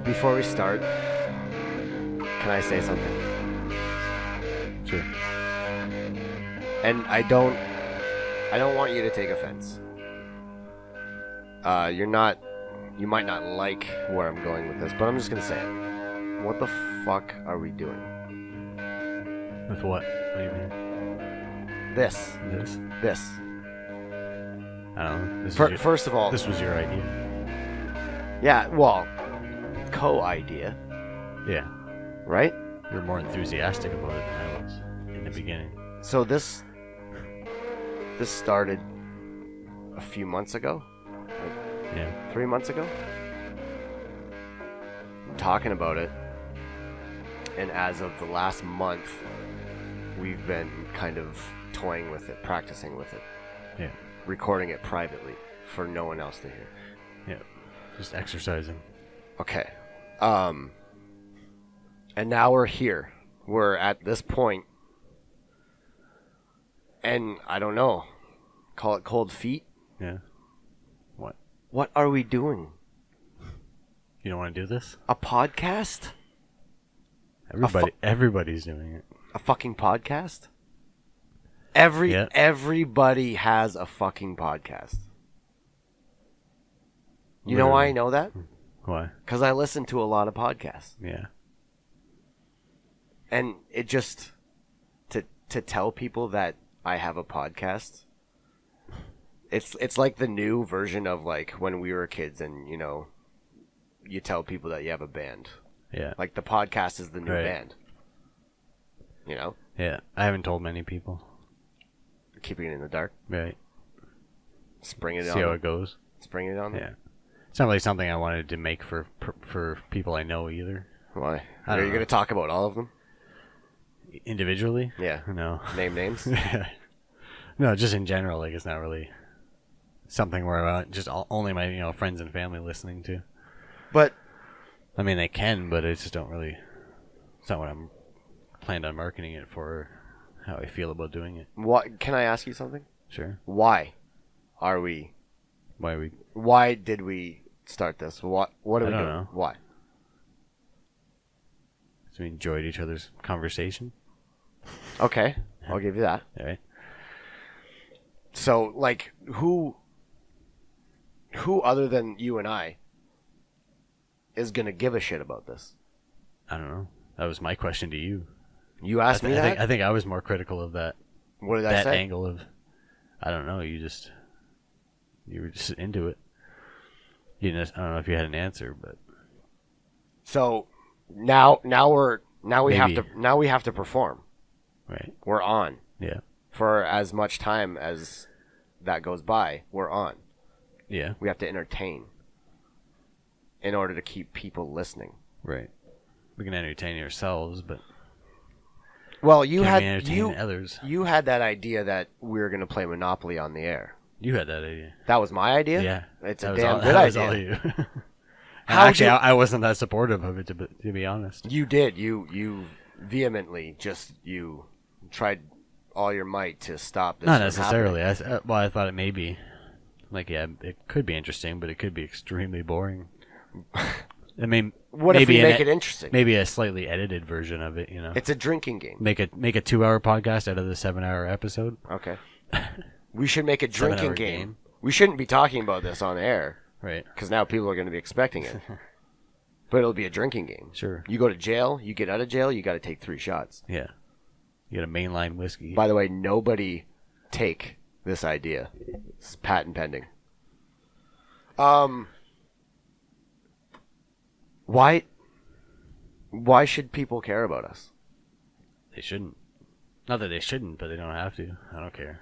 before we start, can I say something? Sure. And I don't want you to take offense. You might not like where I'm going with this, but I'm just gonna say it. What the fuck are we doing? With what? What do you mean? This. I don't know. First of all, this was your idea. Yeah, well, co-idea, Yeah. right? You're more enthusiastic about it than I was in the beginning. So this started a few months ago. Yeah. 3 months ago. I'm talking about it, and as of the last month, we've been kind of toying with it, practicing with it, Yeah. recording it privately for no one else to hear. Yeah. Just exercising. Okay. And now we're here. We're at this point, and I don't know. Call it cold feet. Yeah. What? What are we doing? You don't want to do this? A podcast? Everybody's doing it. A fucking podcast? Yeah. Everybody has a fucking podcast. You know why I know that? Why? Because I listen to a lot of podcasts. Yeah. And it just to tell people that I have a podcast, it's like the new version of like when we were kids and you tell people that you have a band. Yeah. Like the podcast is the new Right. band. Yeah. I haven't told many people. Keeping it in the dark. Right. Spring it See on. how it goes. Spring it on. Yeah. It's not really something I wanted to make for people I know either. Why? I Are don't you know. going to talk about all of them? Individually? Yeah. No. Name names? No, just in general. Like, it's not really something where I want just only my friends and family listening to. But I mean, they can, but I just don't really. It's not what I'm planned on marketing it for. Or how I feel about doing it. what? Can I ask you something? Sure. Why are we? Why did we start this? What are we I don't doing? know. Why? So we enjoyed each other's conversation. Okay, I'll give you that. All right. So, like, who other than you and I is gonna give a shit about this? I don't know. That was my question to you. You asked me that. I think I was more critical of that. What did I That say? angle of, I don't know. You were just into it. I don't know if you had an answer, but So now we have Maybe. to perform. right. We're on Yeah. for as much time as that goes by. We're on. Yeah. We have to entertain in order to keep people listening. Right. We can entertain ourselves, but Well, you can had we entertain others? you had that idea that we were going to play Monopoly on the air. You had that idea. That was my idea? Yeah. It's That a was damn all- good that was idea. all you. How'd Actually, you- I wasn't that supportive of it, to be honest. You did. You vehemently you tried all your might to stop this. Not from necessarily. happening. I thought it may be. Like, yeah, it could be interesting, but it could be extremely boring. I mean, What if maybe we make it interesting? Maybe a slightly edited version of it, It's a drinking game. Make a 2-hour podcast out of the 7-hour episode. Okay. We should make a drinking 7-hour game. We shouldn't be talking about this on air Right. because now people are going to be expecting it. But it'll be a drinking game. Sure. You go to jail, you get out of jail, you got to take 3 shots. Yeah. You get a mainline whiskey. By the way, nobody take this idea. It's patent pending. Why should people care about us? They shouldn't. Not that they shouldn't, but they don't have to. I don't care.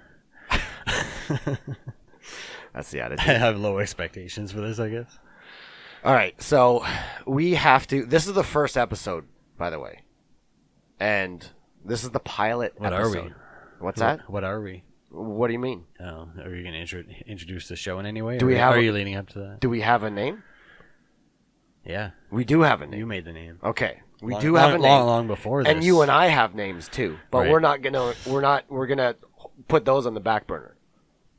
That's the I attitude. have low expectations for this, I guess. All right, so we have to. This is the first episode, by the way, and this is the pilot What episode. are we? What's that? What are we? What do you mean? Oh, are you going to introduce the show in any way? Do we have Are a- you leading up to that? Do we have a name? Yeah. We do have a name. You made the name. Okay, we Long- do have a name. long before this. And you and I have names too, but Right. we're gonna put those on the back burner.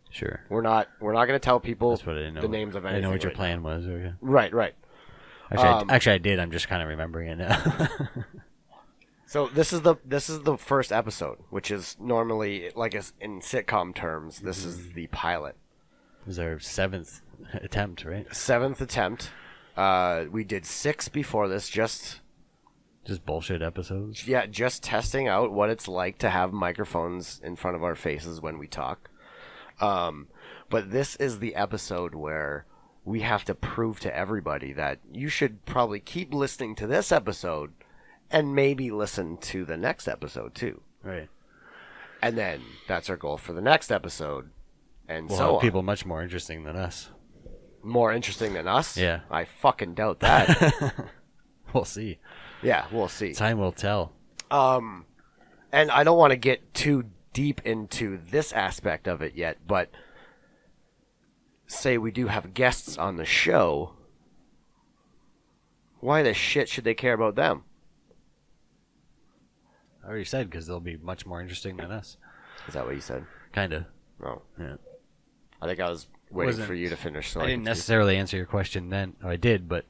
Sure. We're not gonna tell people That's what I didn't know. the names of I anything. didn't know what your right plan was. Okay. now. Right. Actually, I did. I'm just kind of remembering it now. So this is the first episode, which is normally like in sitcom terms. This is the pilot. It was our 7th attempt, right? 7th attempt. We did 6 before this, just bullshit episodes. Yeah, just testing out what it's like to have microphones in front of our faces when we talk. But this is the episode where we have to prove to everybody that you should probably keep listening to this episode and maybe listen to the next episode too. Right. And then that's our goal for the next episode. And we'll so have on. people much more interesting than us. More interesting than us? Yeah. I fucking doubt that. We'll see. Yeah, we'll see. Time will tell. And I don't want to get too deep into this aspect of it yet, but say we do have guests on the show, why the shit should they care about them? I already said because they'll be much more interesting than us. Is that what you said? Kind of. Oh. Yeah. I think I was waiting for you to finish. So I didn't necessarily answer your question then. Oh, I did, but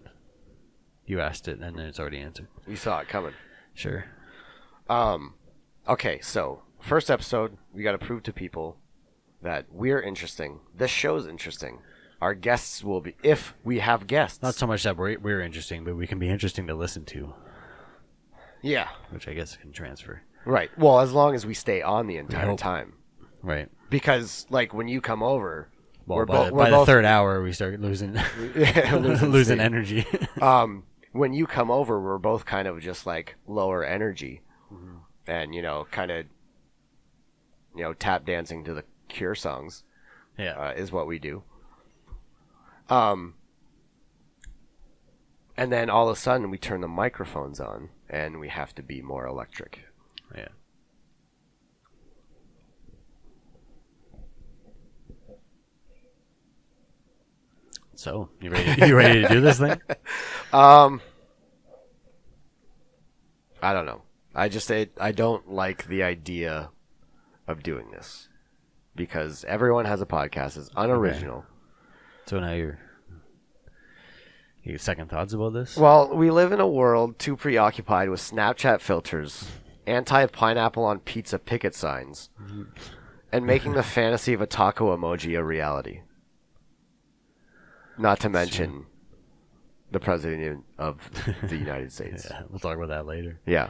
you asked it, and then it's already answered. You saw it coming. Sure. Okay, so first episode, we got to prove to people that we're interesting. This show's interesting. Our guests will be, if we have guests. Not so much that we're interesting, but we can be interesting to listen to. Yeah. Which I guess can transfer. Right. Well, as long as we stay on the entire time. Right. Because, like, when you come over, well, by the third hour, we start losing losing energy. When you come over, we're both kind of just, like, lower energy. Mm-hmm. And, kind of, tap dancing to the Cure songs. Yeah. Is what we do. And then all of a sudden, we turn the microphones on, and we have to be more electric. Yeah. So, you ready to do this thing? I don't know. I don't like the idea of doing this because everyone has a podcast. It's unoriginal. Okay. So now you get second thoughts about this? Well, we live in a world too preoccupied with Snapchat filters, anti-pineapple on pizza picket signs, and making the fantasy of a taco emoji a reality. Not to mention the President of the United States. Yeah, we'll talk about that later. Yeah.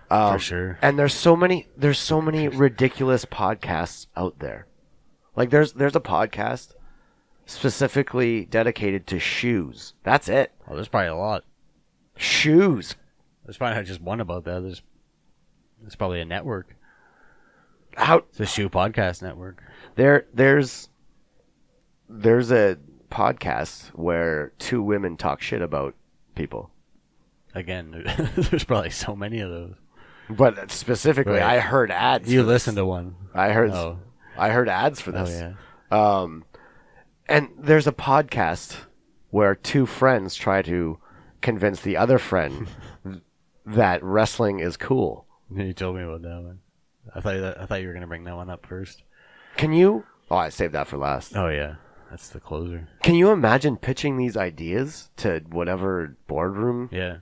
For sure. And there's so many ridiculous podcasts out there. Like there's a podcast specifically dedicated to shoes. That's it. Oh, there's probably a lot. Shoes. There's probably not just one about that. There's probably a network. It's a shoe podcast network. There's a podcast where 2 women talk shit about people. Again, there's probably so many of those. But specifically, right. I heard ads. You listened to one. I heard ads for this. Oh yeah. And there's a podcast where 2 friends try to convince the other friend that wrestling is cool. You told me about that one. I thought you were gonna bring that one up first. Can you? Oh, I saved that for last. Oh yeah, that's the closer. Can you imagine pitching these ideas to whatever boardroom? Yeah.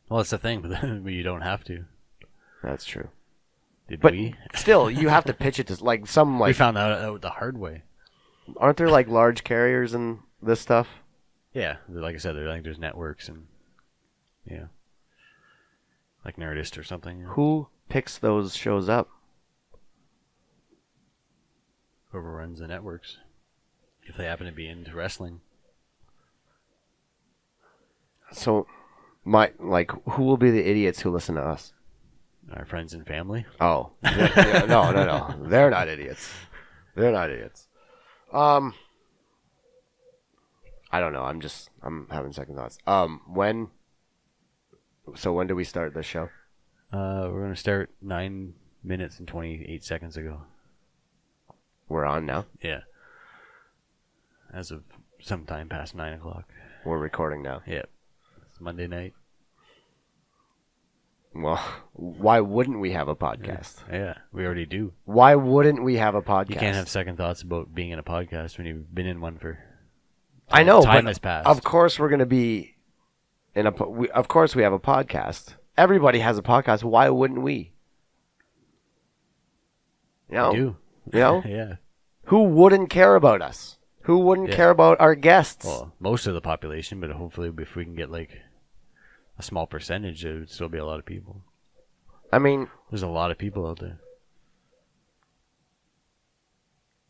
Well, it's the thing, but you don't have to. That's true. But we? Still, you have to pitch it to like some like. We found out the hard way. Aren't there like large carriers and this stuff? Yeah, like I said, there's networks and yeah, like Nerdist or something. Yeah. Who picks those shows up? Whoever runs the networks, if they happen to be into wrestling. So, who will be the idiots who listen to us? Our friends and family. Oh, yeah, no, they're not idiots. They're not idiots. I don't know. I'm having second thoughts. When do we start the show? We're gonna start 9 minutes and 28 seconds ago. We're on now? Yeah. As of sometime past 9 o'clock. We're recording now. Yeah. It's Monday night. Well, why wouldn't we have a podcast? Yeah, we already do. Why wouldn't we have a podcast? You can't have second thoughts about being in a podcast when you've been in one for I know, time but has passed. Of course we're going to be of course we have a podcast. Everybody has a podcast. Why wouldn't we? You know? We do. You know? Yeah. Who wouldn't care about us? Who wouldn't care about our guests? Well, most of the population, but hopefully if we can get like a small percentage, there would still be a lot of people. I mean, there's a lot of people out there.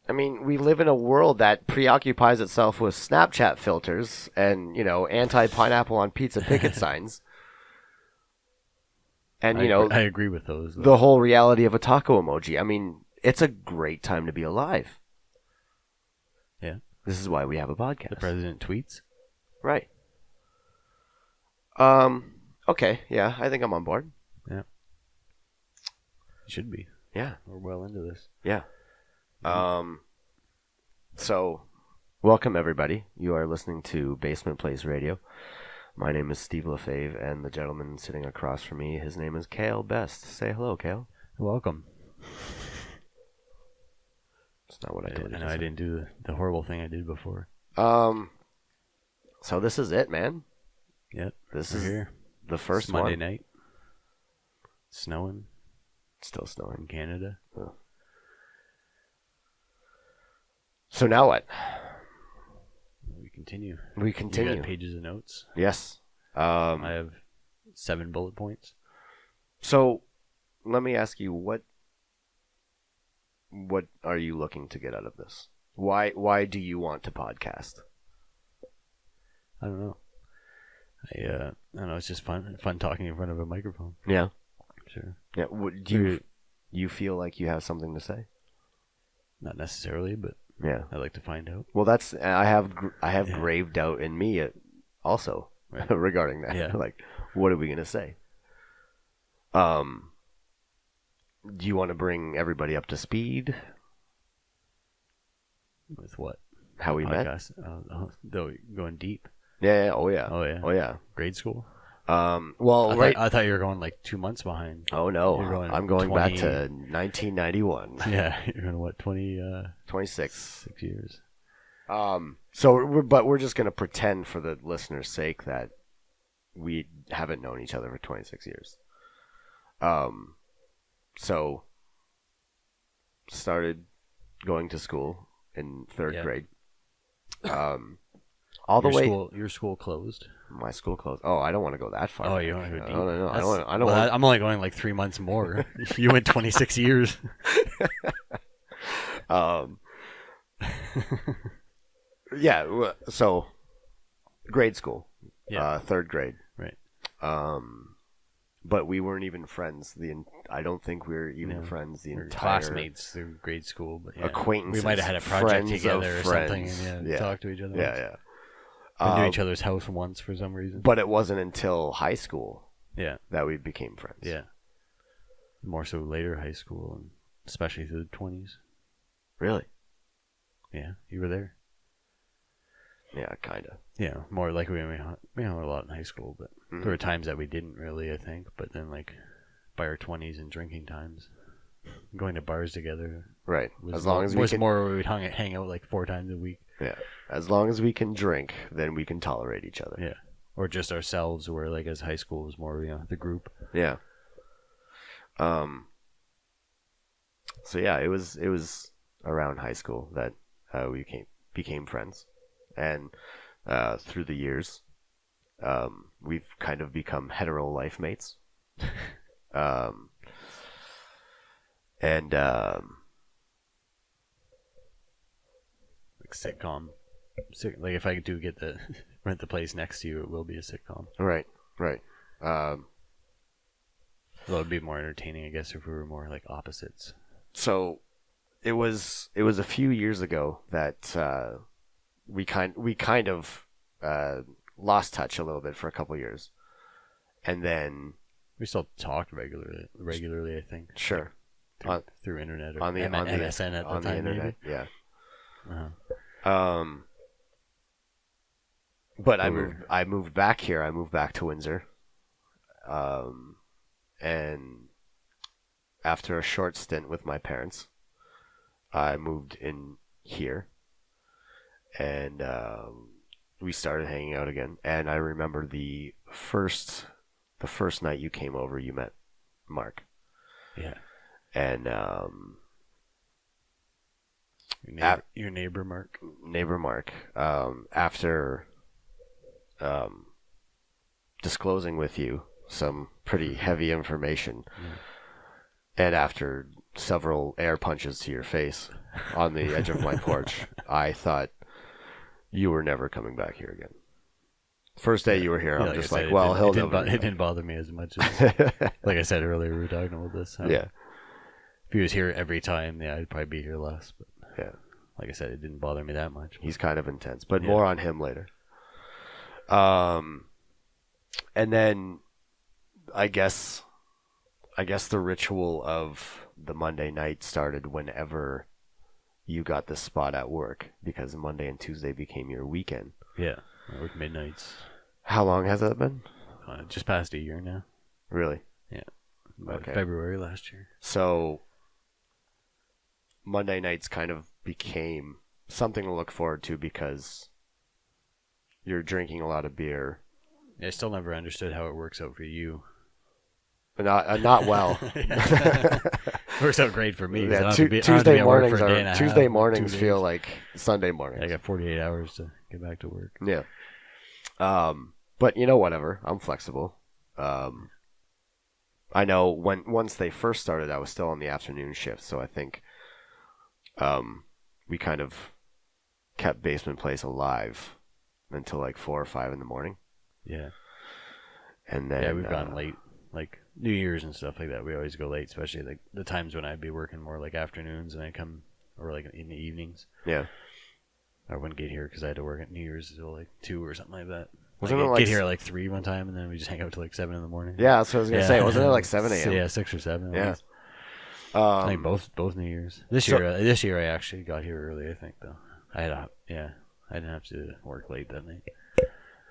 We live in a world that preoccupies itself with Snapchat filters and, anti-pineapple on pizza picket signs. And, I agree with those. The whole reality of a taco emoji. It's a great time to be alive. Yeah. This is why we have a podcast. The president tweets. Right. Okay. Yeah, I think I'm on board. Yeah. You should be. Yeah. We're well into this. Yeah. So, welcome everybody. You are listening to Basement Place Radio. My name is Steve Lefebvre, and the gentleman sitting across from me, his name is Cale Best. Say hello, Cale. Welcome. That's not what I told you. I didn't do the horrible thing I did before. So this is it, man. Yep. This is here. The first it's Monday one. night. Snowing. Still snowing in Canada. Oh. So now what? We continue. We continue. You got pages of notes. Yes. I have 7 bullet points. So let me ask you, what are you looking to get out of this? Why do you want to podcast? I don't know. I don't know. It's just fun talking in front of a microphone. Yeah. Sure. Yeah. Do you feel like you have something to say? Not necessarily, but yeah, I'd like to find out. Well, I have graved out in me also right. regarding that. Yeah. Like, what are we gonna say? Do you want to bring everybody up to speed? With what? How we met? Going deep. Yeah. Oh yeah. Oh yeah. Oh yeah. Grade school. Well, I thought you were going like 2 months behind. Oh no, I'm going 20... back to 1991. Yeah, you're going what 26 6 years. But we're just gonna pretend for the listeners' sake that we haven't known each other for 26 years. So started going to school in third grade. Your school closed. My school closed. Oh, I don't want to go that far. Oh, you want to go deep? No. I'm only going like 3 months more. You went 26 years. Yeah. So, grade school. Yeah. Third grade. Right. But we weren't even friends. I don't think we were even friends. We were entire classmates through grade school, but acquaintances. We might have had a project together or something, and talk to each other. Yeah. Been to each other's house once for some reason. But it wasn't until high school that we became friends. Yeah. More so later high school, and especially through the 20s. Really? Yeah, you were there. Yeah, kind of. Yeah, more like we hung out a lot in high school, but there were times that we didn't really, I think. But then, like, by our 20s and drinking times, going to bars together. Right. As long as we can... more we'd hang out like 4 times a week. Yeah. As long as we can drink, then we can tolerate each other. Yeah. Or just ourselves, where like as high school was more, the group. Yeah. So yeah, it was around high school that we became friends, and through the years, we've kind of become hetero life mates. And like sitcom. Like if I do get the rent the place next to you, it will be a sitcom. Right. Well, it'd be more entertaining, I guess, if we were more like opposites. So, it was a few years ago that we kind of lost touch a little bit for a couple years, and then we still talked regularly. I think. Sure. Through internet or on the MSN at the time, the internet, maybe? yeah. Uh-huh. But I moved back here. I moved back to Windsor. And after a short stint with my parents, I moved in here, and we started hanging out again. And I remember the the first night you came over, you met Mark. Yeah. And your neighbor Mark. Neighbor Mark. After disclosing with you some pretty heavy information, and after several air punches to your face on the edge of my porch, I thought you were never coming back here again. First day you were here, I'm just like, well, he'll never. It didn't bother me as much as, like I said earlier, we were talking about this. Yeah. If he was here every time, yeah, I'd probably be here less. But yeah, like I said, it didn't bother me that much. He's kind of intense, but more on him later. And then I guess the ritual of the Monday night started whenever you got the spot at work, because Monday and Tuesday became your weekend. Yeah, I work midnights. How long has that been? Just past a year now. Really? Yeah. About February last year. So Monday nights kind of became something to look forward to because you're drinking a lot of beer. Yeah, I still never understood how it works out for you. Not well. Works out great for me. Yeah, Tuesday mornings feel like Sunday mornings. I got 48 hours to get back to work. Yeah. But whatever. I'm flexible. I know once they first started, I was still on the afternoon shift, so I think we kind of kept Basement Place alive until like 4 or 5 in the morning. Yeah. And then we've gone late, like New Year's and stuff like that. We always go late, especially like the times when I'd be working more like afternoons and I come, or like in the evenings. Yeah. I wouldn't get here because I had to work at New Year's until like 2 or something like that. Wasn't it like get here at like 3 one time, and then we just hang out till like 7 in the morning. Yeah, that's what I was gonna say. Wasn't it like 7 a.m.? Yeah, 6 or 7. Yeah. I think both New Year's. This year I actually got here early. I think though. I didn't have to work late that night.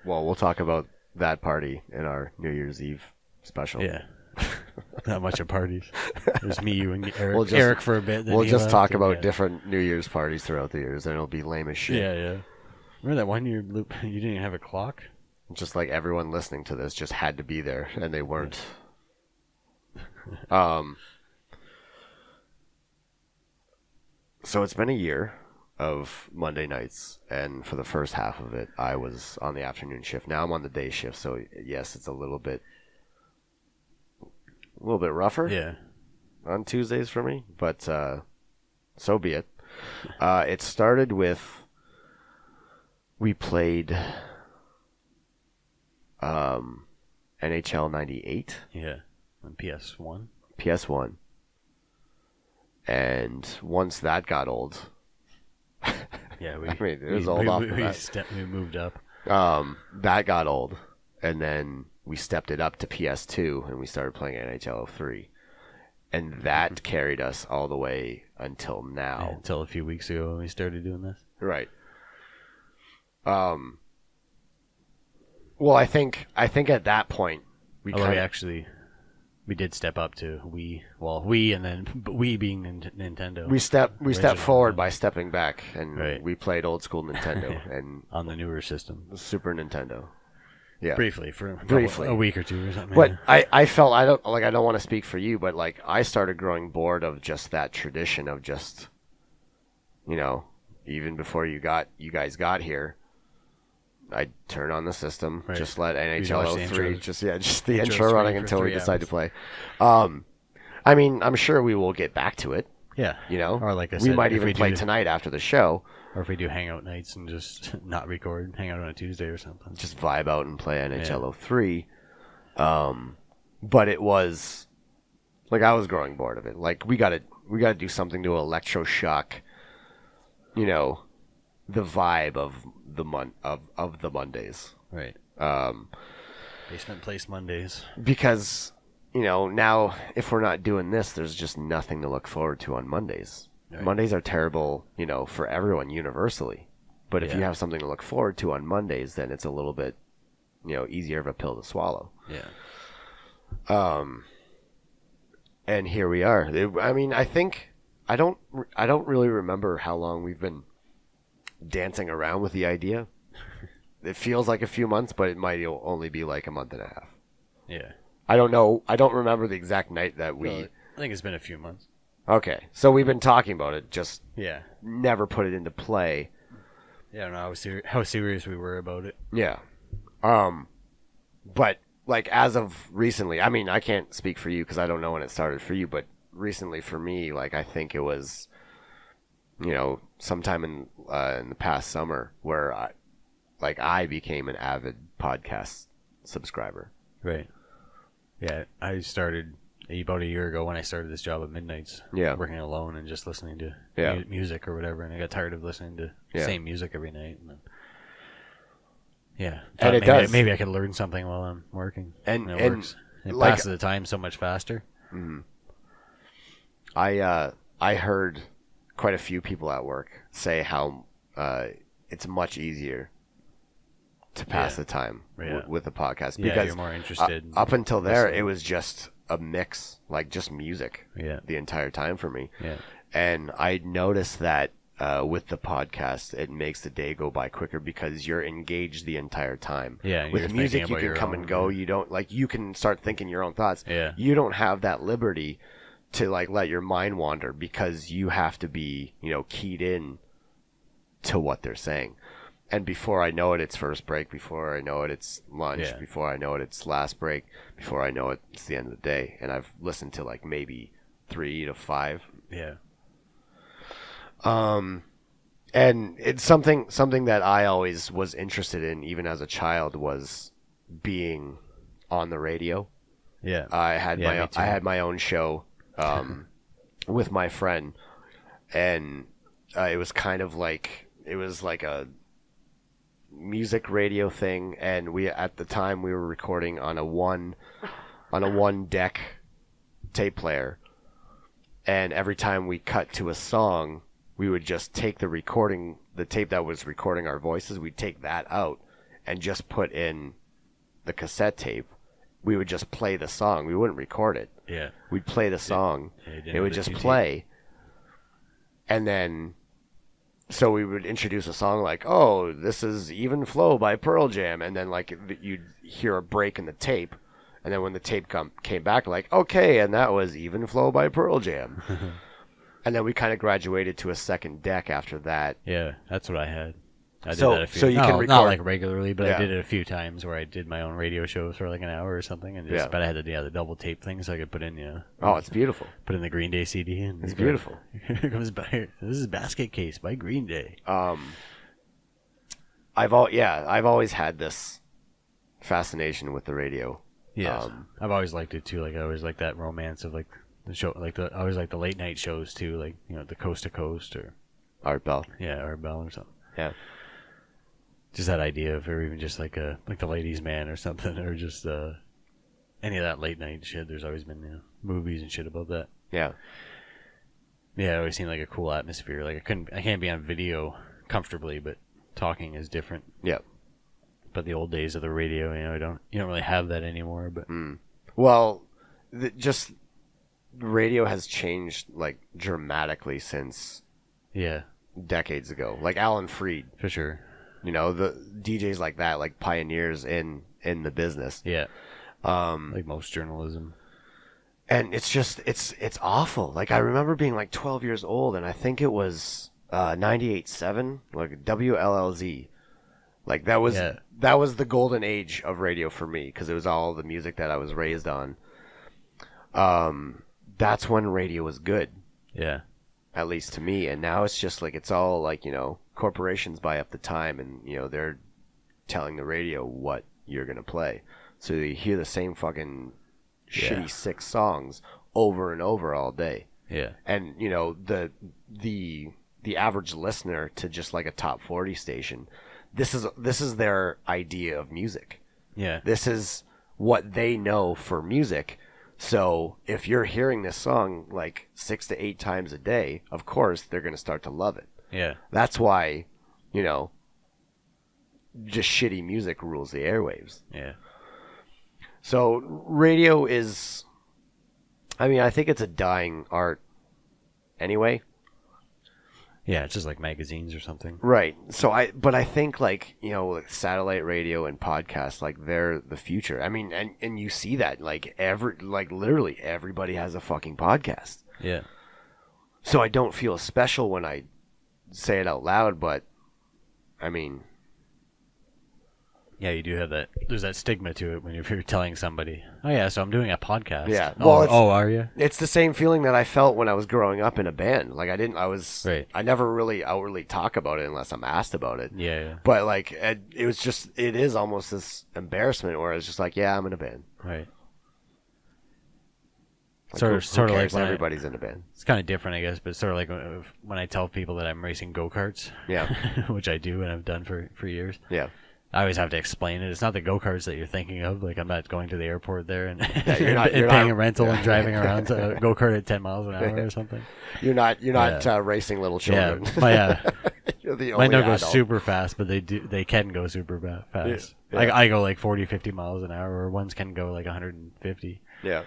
Well, we'll talk about that party in our New Year's Eve special. Yeah. Not much of parties. There's me, you, and Eric. Eric for a bit. We'll just talk about different New Year's parties throughout the years, and it'll be lame as shit. Yeah. Remember that one year you didn't even have a clock? Just like everyone listening to this just had to be there, and they weren't. So it's been a year of Monday nights, and for the first half of it, I was on the afternoon shift. Now I'm on the day shift, so yes, it's a little bit rougher. Yeah. On Tuesdays for me, but so be it. It started with we played NHL 98. Yeah, on PS1. PS1. And once that got old, yeah, it was old off of that. We moved up. That got old, and then we stepped it up to PS2, and we started playing NHL 03. And that carried us all the way until now. Yeah, until a few weeks ago when we started doing this. Right. Well, I think at that point we did step up to Wii. Well, Wii, and then Wii being Nintendo. We stepped forward by stepping back, and right. we played old school Nintendo and on the newer system, Super Nintendo. Yeah, briefly a week or two or something. But yeah. I felt I don't want to speak for you, but like I started growing bored of just that tradition of just, even before you guys got here. I'd turn on the system, just let NHL 03, just the intro running until we decide to play. I mean, I'm sure we will get back to it. Yeah. Or like I said, we might even play tonight after the show. Or if we do hangout nights and just not record, hang out on a Tuesday or something. Just vibe out and play NHL 03. But it was, like, I was growing bored of it. Like, we gotta do something to electroshock, the vibe of the Mondays. Right. Basement Place Mondays. Because, now if we're not doing this, there's just nothing to look forward to on Mondays. Right. Mondays are terrible, for everyone universally. But if you have something to look forward to on Mondays, then it's a little bit, easier of a pill to swallow. Yeah. And here we are. I think I don't really remember how long we've been dancing around with the idea. it feels like a few months, but it might only be like a month and a half. Yeah. I don't know. I don't remember the exact night that we. Well, I think it's been a few months. Okay, so we've been talking about it, just Yeah. never put it into play. Yeah, I don't know how serious we were about it. Yeah. But like as of recently, I mean, I can't speak for you because I don't know when it started for you, but recently for me, like I think it was, sometime in the past summer where I became an avid podcast subscriber. Right. Yeah, I started about a year ago when I started this job at Midnights. Yeah. Working alone and just listening to music or whatever, and I got tired of listening to the same music every night. And then, and maybe I could learn something while I'm working. And it works. It like, passes the time so much faster. Mm-hmm. I heard quite a few people at work say how it's much easier to pass the time with the podcast because you're more interested. Up until there, it was just a mix, like just music, the entire time for me. Yeah, and I noticed that with the podcast, it makes the day go by quicker because you're engaged the entire time. Yeah, with music, you can come and go. You don't you can start thinking your own thoughts. Yeah, you don't have that liberty to let your mind wander because you have to be keyed in to what they're saying. And before I know it, it's first break. Before I know it, it's lunch. Yeah. Before I know it, it's last break. Before I know it, it's the end of the day. And I've listened to maybe 3 to 5. Yeah. And it's something that I always was interested in, even as a child, was being on the radio. Yeah. I had my own show with my friend, and it was kind of like a music radio thing, and at the time we were recording on a one deck tape player, and every time we cut to a song, we would just take the tape that was recording our voices, we'd take that out and just put in the cassette tape. We would just play the song. We wouldn't record it. Yeah. We'd play the song. It would just play. And then so we would introduce a song like, oh, this is Even Flow by Pearl Jam. And then you'd hear a break in the tape. And then when the tape came back, okay, and that was Even Flow by Pearl Jam. And then we kind of graduated to a second deck after that. Yeah, that's what I had. I did so, that a few so you can record, not regularly, but I did it a few times where I did my own radio shows for an hour or something, and but I had the double tape thing, so I could put in Oh, it's beautiful. Put in the Green Day CD, and it's beautiful. Here comes this is Basket Case by Green Day. I've always had this fascination with the radio. Yes, I've always liked it too. I always liked that romance of the show, I always liked the late night shows too, the Coast to Coast or Art Bell. Yeah, Art Bell or something. Yeah. Just that idea of, or even just the Ladies' Man or something, or just any of that late night shit. There's always been movies and shit about that. Yeah. Yeah, it always seemed like a cool atmosphere. I can't be on video comfortably, but talking is different. Yeah. But the old days of the radio, you don't really have that anymore. But well, just radio has changed dramatically since decades ago. Alan Freed, for sure. The DJs like that, pioneers in the business. Yeah. Like most journalism. And it's just, it's awful. I remember being 12 years old, and I think it was 98.7, WLLZ. That was the golden age of radio for me, because it was all the music that I was raised on. That's when radio was good. Yeah. At least to me. And now it's just it's all corporations buy up the time, and they're telling the radio what you're gonna play, so you hear the same fucking shitty 6 songs over and over all day. Yeah. And the average listener to just a top 40 station, this is their idea of music. Yeah. This is what they know for music. So if you're hearing this song 6 to 8 times a day, of course they're going to start to love it. Yeah. That's why, just shitty music rules the airwaves. Yeah. So radio is, I think it's a dying art anyway. Yeah, it's just like magazines or something. Right. So but I think like, you know, like satellite radio and podcasts, like they're the future. I mean, and you see that like literally everybody has a fucking podcast. Yeah. So I don't feel special when I say it out loud, but I mean, yeah, you do have that. There's that stigma to it when you're telling somebody, "Oh yeah, so I'm doing a podcast." Yeah. Well, are you? It's the same feeling that I felt when I was growing up in a band. Like Right. I never really outwardly talk about it unless I'm asked about it. Yeah. But like, it is almost this embarrassment where it's just like, yeah, I'm in a band. Right. Like, sort of like when everybody's in a band. It's kind of different, I guess, but sort of like when I tell people that I'm racing go-karts. Yeah. Which I do and I've done for years. Yeah. I always have to explain it. It's not the go-karts that you're thinking of. Like, I'm not going to the airport there and, you're paying a rental and driving around to a go-kart at 10 miles an hour or something. You're not racing little children. Yeah, You're the might only not go adult. super fast, but they can go super fast. Yeah. I go like 40, 50 miles an hour, or ones can go like 150. Yeah.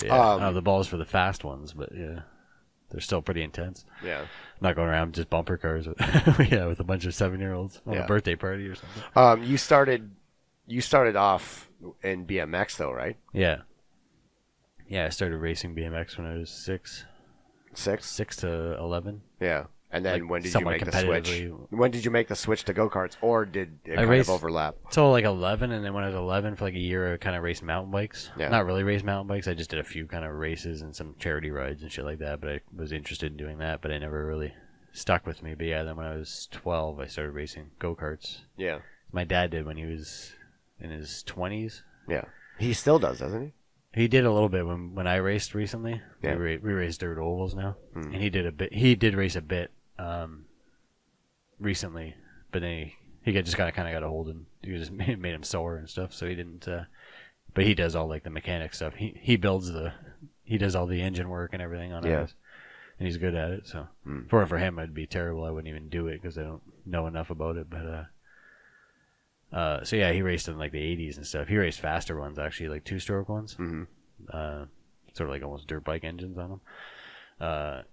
Yeah, the balls for the fast ones, but yeah, they're still pretty intense. Yeah. Not going around just bumper cars with, with a bunch of 7-year-olds on a birthday party or something. You started off in BMX though, right? Yeah. Yeah, I started racing BMX when I was 6 to 11. Yeah. And then Like, when did you somewhat make the switch? competitively. When did you make the switch to go-karts, or did it I kind raced- of overlap? So like 11, and then when I was 11 for like a year, I kind of raced mountain bikes. Yeah. Not really race mountain bikes. I just did a few kind of races and some charity rides and shit like that. But I was interested in doing that, but I never really stuck with me. But yeah, then when I was 12, I started racing go-karts. Yeah. My dad did when he was in his 20s. Yeah. He still does, doesn't he? He did a little bit when I raced recently. Yeah. We race dirt ovals now, Mm. and he did a bit. He did race a bit recently, but then he just kind of got a hold of him. He just made him sore and stuff, so he didn't. But he does all like the mechanic stuff. He does all the engine work and everything on ours, and he's good at it. So for him, it'd be terrible. I wouldn't even do it because I don't know enough about it. But so yeah, he raced in like the 80s and stuff. He raced faster ones actually, like 2-stroke ones. Mm-hmm. Sort of like almost dirt bike engines on them.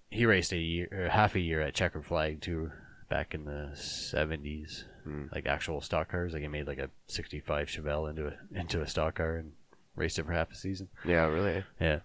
He raced half a year at Checkered Flag too, back in the 70s. Like actual stock cars. Like he made like a 65 Chevelle into a stock car and raced it for half a season. Yeah, really. Yeah.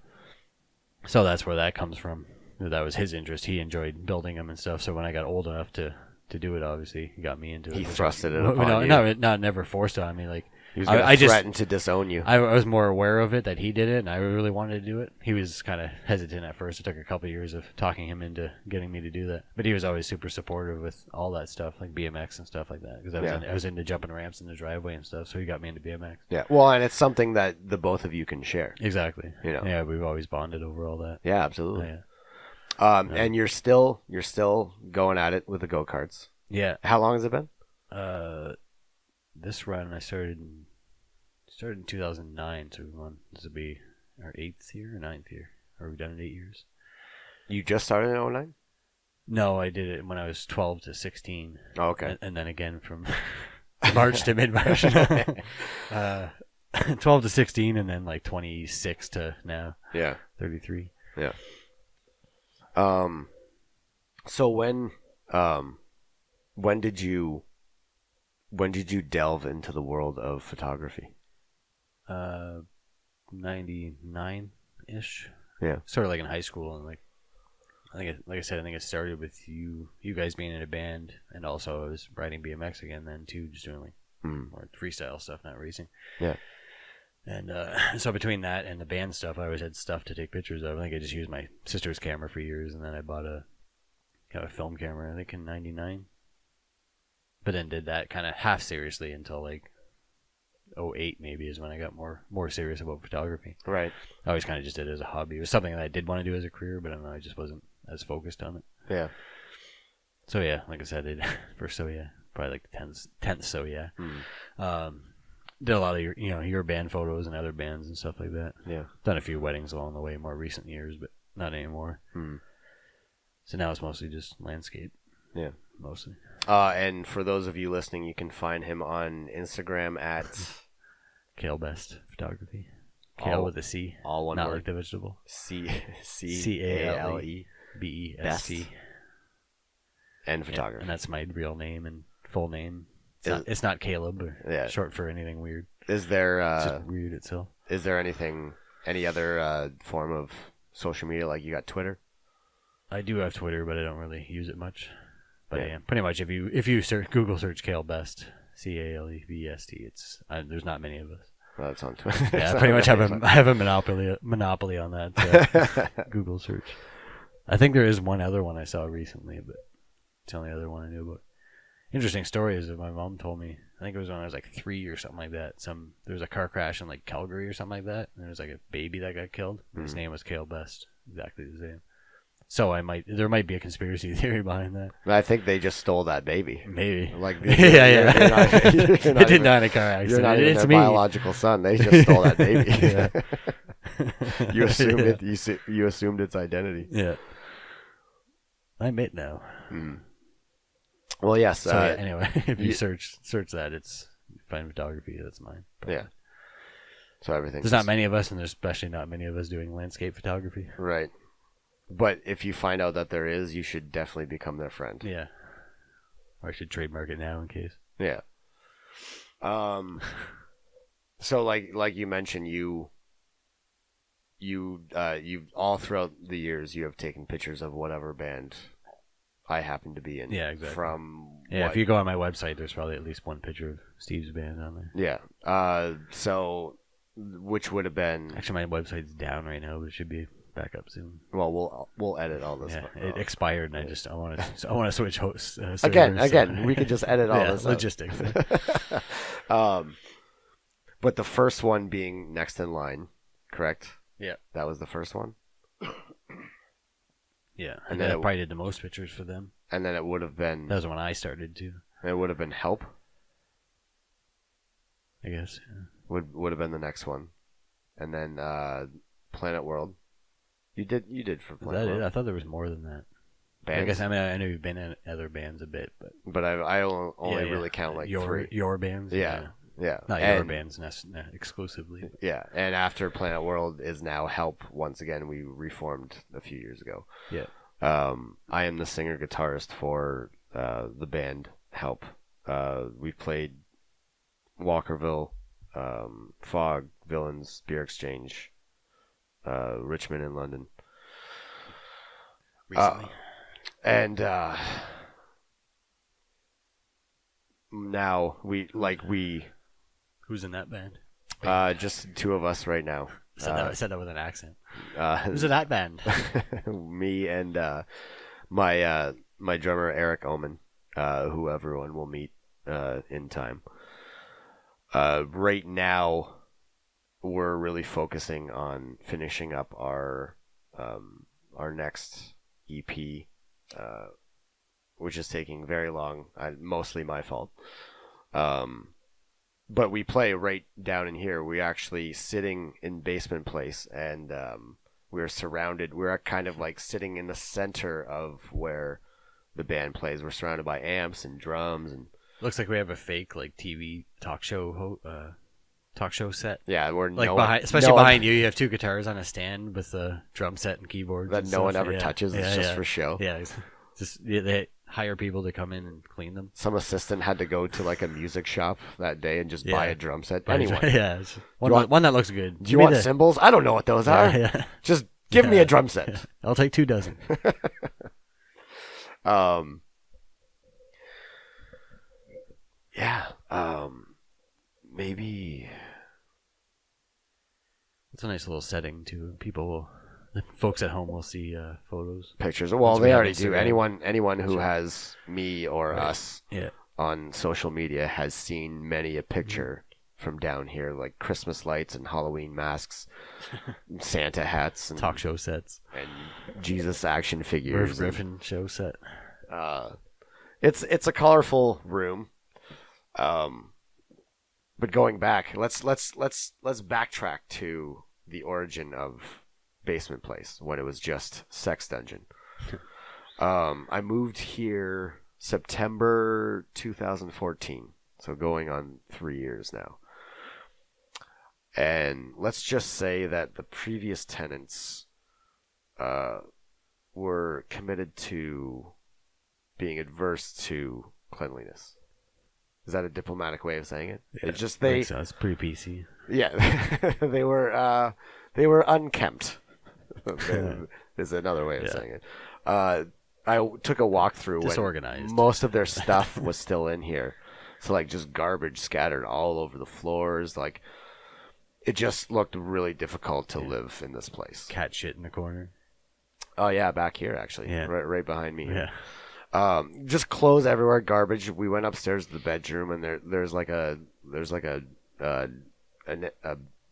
So that's where that comes from. That was his interest. He enjoyed building them and stuff. So when I got old enough to do it, obviously he got me into it. He thrusted it upon you. Not never forced it on me. Like He was going to threaten to disown you. I was more aware of it that he did it, and I really wanted to do it. He was kind of hesitant at first. It took a couple of years of talking him into getting me to do that. But he was always super supportive with all that stuff, like BMX and stuff like that. Because I was into jumping ramps in the driveway and stuff, so he got me into BMX. Yeah, well, and it's something that the both of you can share. Exactly. You know. Yeah, we've always bonded over all that. Yeah, absolutely. Yeah. And you're still going at it with the go-karts. Yeah. How long has it been? This run I started in 2009, so this will be our 8th year or 9th year. Are we done in 8 years? You just started in 2009? No, I did it when I was 12 to 16. Oh, okay. And then again from March to mid-March. 12 to 16, and then like 26 to now. Yeah. 33. Yeah. So when did you delve into the world of photography? 99-ish. Yeah. Sort of like in high school, and like I said, it started with you guys being in a band, and also I was riding BMX again then too, just doing like more freestyle stuff, not racing. Yeah. And so between that and the band stuff, I always had stuff to take pictures of. I think I just used my sister's camera for years, and then I bought a film camera, I think in 99. But then did that kind of half seriously until like 2008 maybe is when I got more serious about photography. Right. I always kind of just did it as a hobby. It was something that I did want to do as a career, but I don't know, I just wasn't as focused on it. Yeah. So yeah, like I said, I did first So Yeah, probably like the 10th So Yeah. Did a lot of your band photos and other bands and stuff like that. Yeah. Done a few weddings along the way, more recent years, but not anymore. So now it's mostly just landscape. Yeah. Mostly. And for those of you listening, you can find him on Instagram at Kale Best Photography. Kale with a C. All one not word. like the vegetable. C-A-L-E. B-E-S-T. and photography. And that's my real name and full name. It's not Caleb or Yeah. short for anything weird. Is there It's just weird itself. Is there any other form of social media? Like you got Twitter? I do have Twitter, but I don't really use it much. But Yeah. yeah, pretty much if you Google search Cale Best, Calebst, it's there's not many of us. Well, it's on Twitter. Yeah, I pretty much have a monopoly on that Google search. I think there is one other one I saw recently, but it's the only other one I knew about. Interesting story is that my mom told me, I think it was when I was like 3 or something like that. There was a car crash in like Calgary or something like that, and there was like a baby that got killed. Mm-hmm. His name was Cale Best, exactly the same. So there might be a conspiracy theory behind that. I think they just stole that baby. Maybe. Like yeah. You're not it did not in a car accident. You're not even their biological son. They just stole that baby. You assumed it. You assumed its identity. Yeah. I admit now. Mm. Well, yes. So anyway, if you search that, it's fine photography. That's mine. Yeah. So everything. There's not many of us, and there's especially not many of us doing landscape photography. Right. But if you find out that there is, you should definitely become their friend. Yeah. Or I should trademark it now in case. Yeah. So like you mentioned, you've all throughout the years you have taken pictures of whatever band I happen to be in. Yeah, exactly. If you go on my website, there's probably at least one picture of Steve's band on there. Yeah. So which would have been actually my website's down right now, but it should be back up soon. Well, we'll edit all this. Yeah, it expired, and I want to switch hosts again. We could just edit all this. Logistics. But the first one being Next in Line, correct? Yeah, that was the first one. Yeah, and then I probably did the most pictures for them. And then it would have been. That was when I started too. It would have been Help. I guess. Yeah. Would have been the next one, and then Planet World. You did for Planet World. I thought there was more than that. Bands? I guess I know you've been in other bands a bit, but I only really count like your bands. Yeah. Not your bands exclusively. But. Yeah, and after Planet World is now Help. Once again, we reformed a few years ago. Yeah. I am the singer guitarist for the band Help. We've played Walkerville, Fog, Villains, Beer Exchange, Richmond, and London. Recently. And now we Who's in that band? just two of us right now. I said that with an accent. Who's in that band? Me and my drummer Eric Oman, who everyone will meet in time. Right now, we're really focusing on finishing up our next EP, which is taking very long. Mostly my fault. But we play right down in here. We're actually sitting in Basement Place, and we're surrounded. We're kind of like sitting in the center of where the band plays. We're surrounded by amps and drums, and looks like we have a fake like TV talk show set. Yeah, we're like behind you. You have two guitars on a stand with a drum set and keyboards that no one ever touches. It's just for show. Yeah, they hire people to come in and clean them. Some assistant had to go to like a music shop that day and just buy a drum set. Anyone. Yeah, one that looks good. Do you want cymbals? I don't know what those are. Yeah. Just give me a drum set. Yeah. I'll take 2 dozen. Yeah. Maybe. It's a nice little setting too. The folks at home will see photos, pictures. Well, they already do. Anyone who has me or us on social media has seen many a picture from down here, like Christmas lights and Halloween masks, Santa hats, and talk show sets, and Jesus action figures. Merv Griffin show set. It's a colorful room. But going back, let's backtrack to the origin of Basement Place when it was just Sex Dungeon. I moved here September 2014, so going on 3 years now. And let's just say that the previous tenants were committed to being adverse to cleanliness. Is that a diplomatic way of saying it? Yeah, It's just I they. think so. It's pretty PC. Yeah, they were unkempt. Is another way of saying it. I took a walk through Disorganized. when most of their stuff was still in here. So like just garbage scattered all over the floors. Like it just looked really difficult to live in this place. Cat shit in the corner. Oh yeah, back here actually. Yeah. Right behind me. Yeah. Just clothes everywhere, garbage. We went upstairs to the bedroom and there's like a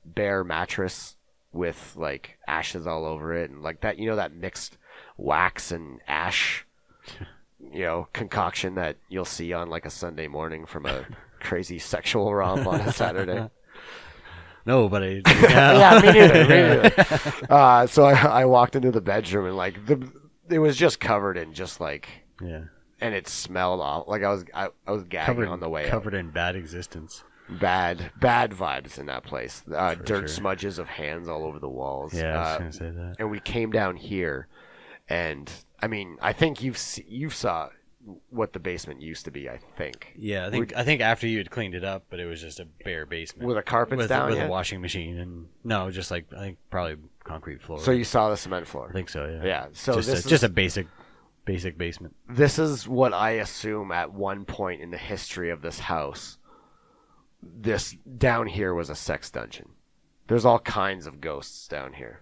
bare mattress with like ashes all over it and like that, that mixed wax and ash concoction that you'll see on like a Sunday morning from a crazy sexual romp on a Saturday. No, but yeah, me neither. So I walked into the bedroom and like it was just covered in just like and it smelled off like I was gagging on the way covered out. in bad existence. Bad vibes in that place. Dirt sure. smudges of hands all over the walls. Yeah, I was gonna say that. And we came down here, and I mean, I think you saw what the basement used to be. I think. Yeah, I think after you had cleaned it up, but it was just a bare basement with the carpets down, with a washing machine, and no, just like I think probably concrete floor. So you saw the cement floor. I think so. Yeah. Yeah. So just a basic basement. This is what I assume at one point in the history of this house. This down here was a sex dungeon. There's all kinds of ghosts down here.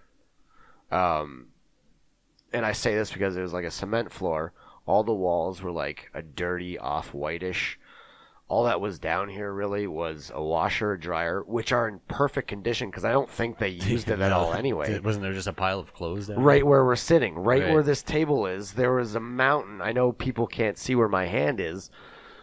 And I say this because it was like a cement floor. All the walls were like a dirty off-whitish. All that was down here really was a washer, a dryer, which are in perfect condition because I don't think they used it at all anyway. Wasn't there just a pile of clothes down right where we're sitting, right where this table is, there was a mountain. I know people can't see where my hand is.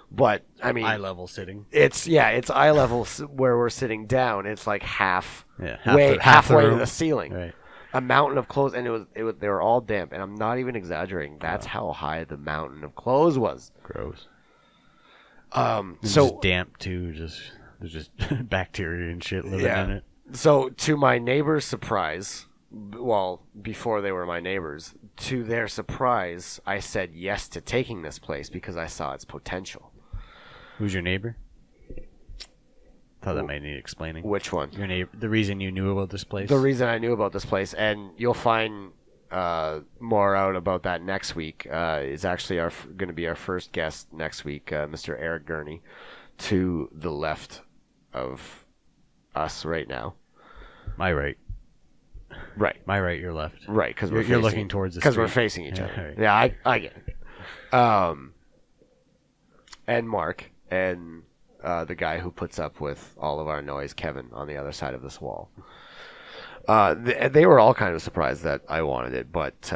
But I mean, eye level sitting. It's eye level where we're sitting down. It's like halfway to the ceiling. Right. A mountain of clothes, and it was they were all damp. And I'm not even exaggerating. That's how high the mountain of clothes was. Gross. So just damp too. There's just bacteria and shit living in it. So to my neighbor's surprise, well, before they were my neighbors, to their surprise, I said yes to taking this place because I saw its potential. Who's your neighbor? Thought that might need explaining. Which one? Your neighbor. The reason you knew about this place. The reason I knew about this place, and you'll find more out about that next week. Is actually going to be our first guest next week, Mr. Eric Gurney, to the left of us right now. My right. Right. My right, your left. Right, because you're looking towards the street. Because we're facing each other. Right. Yeah, I get it. And Mark, and the guy who puts up with all of our noise, Kevin, on the other side of this wall. They were all kind of surprised that I wanted it, but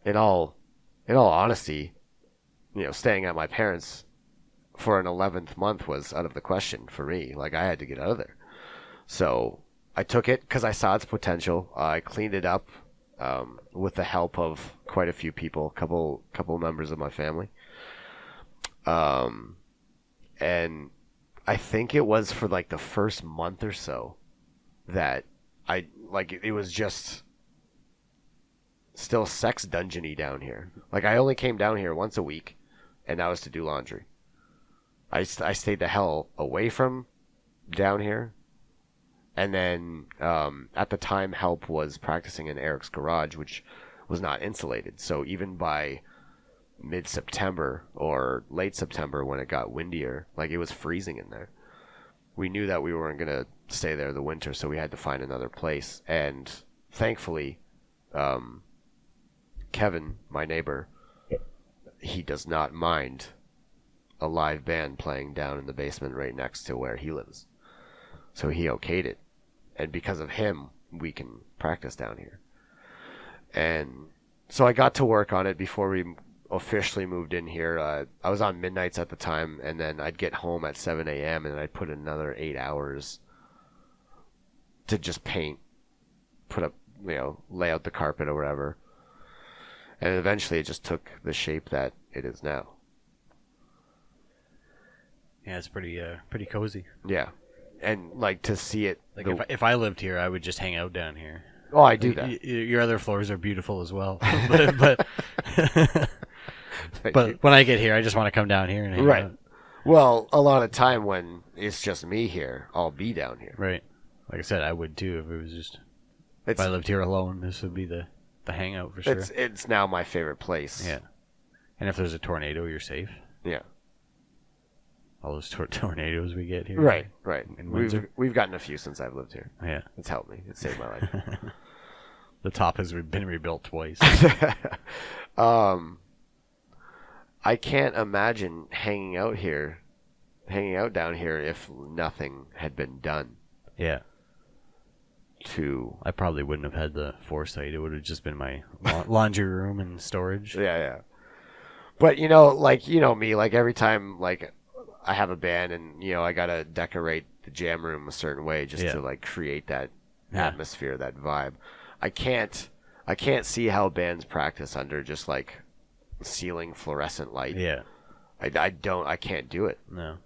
in all honesty, staying at my parents' for an 11th month was out of the question for me. Like, I had to get out of there. So I took it because I saw its potential. I cleaned it up with the help of quite a few people, couple members of my family. And I think it was for like the first month or so that it was just still sex dungeon-y down here. Like, I only came down here once a week, and that was to do laundry. I stayed the hell away from down here. And then at the time, help was practicing in Eric's garage, which was not insulated. So even by mid-September or late September, when it got windier, like, it was freezing in there. We knew that we weren't going to stay there the winter, so we had to find another place. And thankfully, Kevin, my neighbor, he does not mind a live band playing down in the basement right next to where he lives. So he okayed it. And because of him, we can practice down here. And so I got to work on it before we officially moved in here. I was on midnights at the time, and then I'd get home at 7 a.m. and I'd put another 8 hours to just paint, put up, lay out the carpet or whatever. And eventually it just took the shape that it is now. Yeah, it's pretty cozy. Yeah. And, like, to see it... Like, if I lived here, I would just hang out down here. Oh, I do that. Your other floors are beautiful as well. but But when I get here, I just want to come down here and hang out. Well, a lot of time when it's just me here, I'll be down here. Right. Like I said, I would too if it was just... if I lived here alone, this would be the hangout for sure. It's now my favorite place. Yeah. And if there's a tornado, you're safe. Yeah. All those tornadoes we get here. Right. We've gotten a few since I've lived here. Yeah. It's helped me. It's saved my life. The top has been rebuilt twice. I can't imagine hanging out down here if nothing had been done. Yeah. I probably wouldn't have had the foresight. It would have just been my laundry room and storage. Yeah. But me, like every time like I have a band and I gotta decorate the jam room a certain way just to like create that atmosphere, that vibe. I can't see how bands practice under just like ceiling fluorescent light. Yeah. I can't do it. No.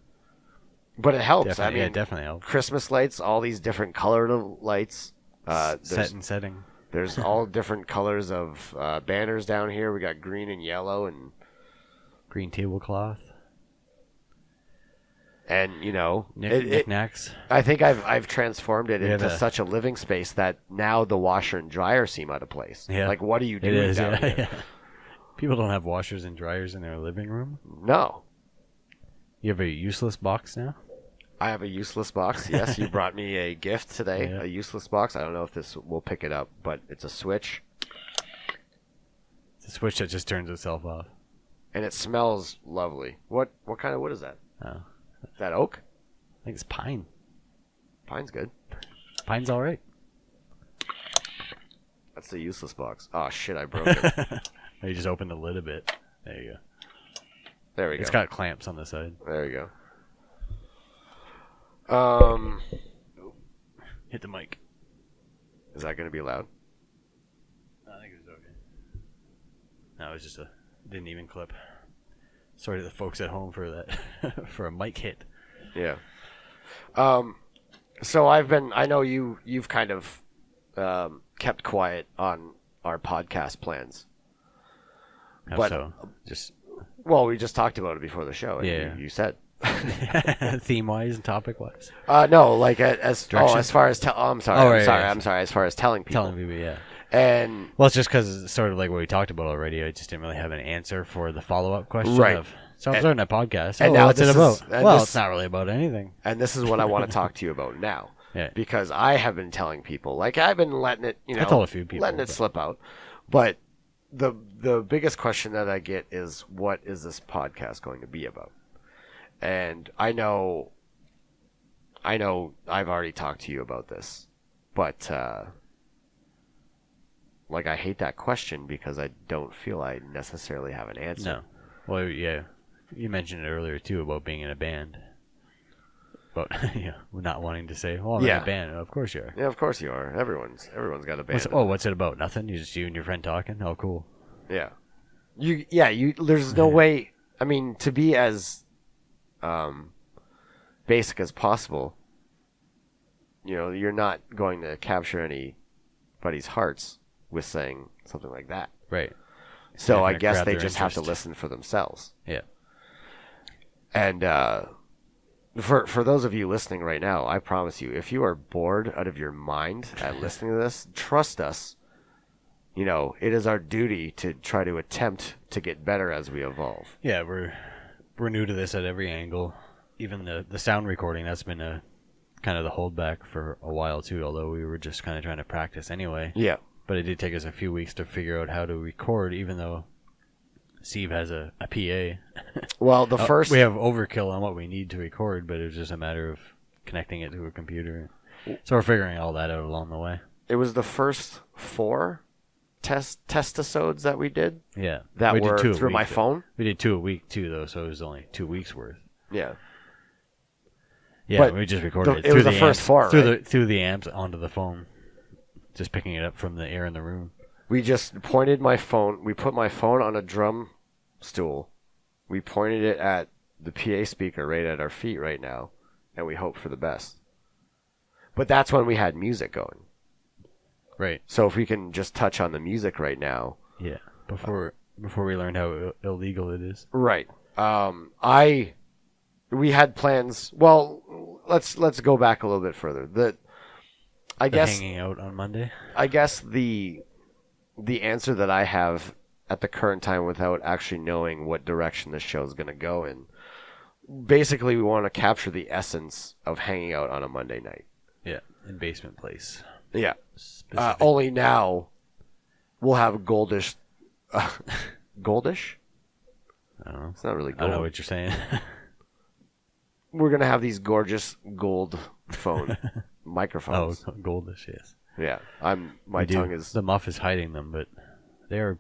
But it helps. Definitely, it definitely helps. Christmas lights, all these different colored lights. Set and setting. There's all different colors of banners down here. We got green and yellow and green tablecloth. And knickknacks. I think I've transformed it into such a living space that now the washer and dryer seem out of place. Yeah. Like, what are you doing down here? Yeah. People don't have washers and dryers in their living room. No. You have a useless box now? I have a useless box. Yes, you brought me a gift today. Yeah. A useless box. I don't know if this will pick it up, but it's a switch. It's a switch that just turns itself off. And it smells lovely. What kind of wood is that? Oh. Is that oak? I think it's pine. Pine's good. Pine's all right. That's the useless box. Oh, shit, I broke it. You just open the lid a bit. There you go. There we go. It's got clamps on the side. There we go. Hit the mic. Is that going to be loud? I think it was okay. No, it was just didn't even clip. Sorry to the folks at home for that, for a mic hit. Yeah. So I know you've kind of kept quiet on our podcast plans. But we just talked about it before the show. And yeah. You said. Theme wise and topic wise. No, like as far as I'm sorry. As far as telling people. Yeah. And it's just because it's sort of like what we talked about already. I just didn't really have an answer for the follow up question. Right. So I'm starting a podcast. And now what's it about? It's not really about anything. And this is what I want to talk to you about now. Yeah. Because I have been telling people, like I've been letting it, I told a few people, letting it slip out. But the biggest question that I get is, what is this podcast going to be about? And I know I've already talked to you about this, but like I hate that question because I don't feel I necessarily have an answer. No. Well, yeah. You mentioned it earlier too about being in a band. But not wanting to say, "Oh, I'm in a band." Of course you are. Yeah, of course you are. Everyone's got a band. What's it about? Nothing. You and your friend talking. Oh, cool. Yeah. There's no way. I mean, to be as basic as possible. You're not going to capture anybody's hearts with saying something like that. Right. So I guess they just have to listen for themselves. Yeah. And for those of you listening right now, I promise you, if you are bored out of your mind at listening to this, trust us. It is our duty to try to attempt to get better as we evolve. Yeah, we're new to this at every angle. Even the sound recording, that's been a kind of the holdback for a while too, although we were just kind of trying to practice anyway. Yeah. But it did take us a few weeks to figure out how to record, even though Steve has a PA. Well, we have overkill on what we need to record, but it was just a matter of connecting it to a computer. So we're figuring all that out along the way. It was the first 4 testisodes that we did. Yeah. That we were through my phone. We did 2 a week too, though, so it was only 2 weeks worth. Yeah. Yeah, but we just recorded it through the first amps, 4, right? Through the amps onto the phone. Just picking it up from the air in the room. We just pointed my phone. We put my phone on a drum stool. We pointed it at the PA speaker right at our feet right now, and we hoped for the best. But that's when we had music going. Right. So if we can just touch on the music right now. Yeah. Before before we learned how illegal it is. Right. We had plans. Well, let's go back a little bit further. I guess hanging out on Monday. I guess the answer that I have at the current time, without actually knowing what direction the show is going to go in, basically we want to capture the essence of hanging out on a Monday night. Yeah, in Basement Place. Yeah. Only now we'll have goldish. Goldish? I don't know. It's not really gold. I don't know what you're saying. We're going to have these gorgeous gold phone microphones. Oh, goldish, yes. Yeah. My tongue is... The muff is hiding them, but they are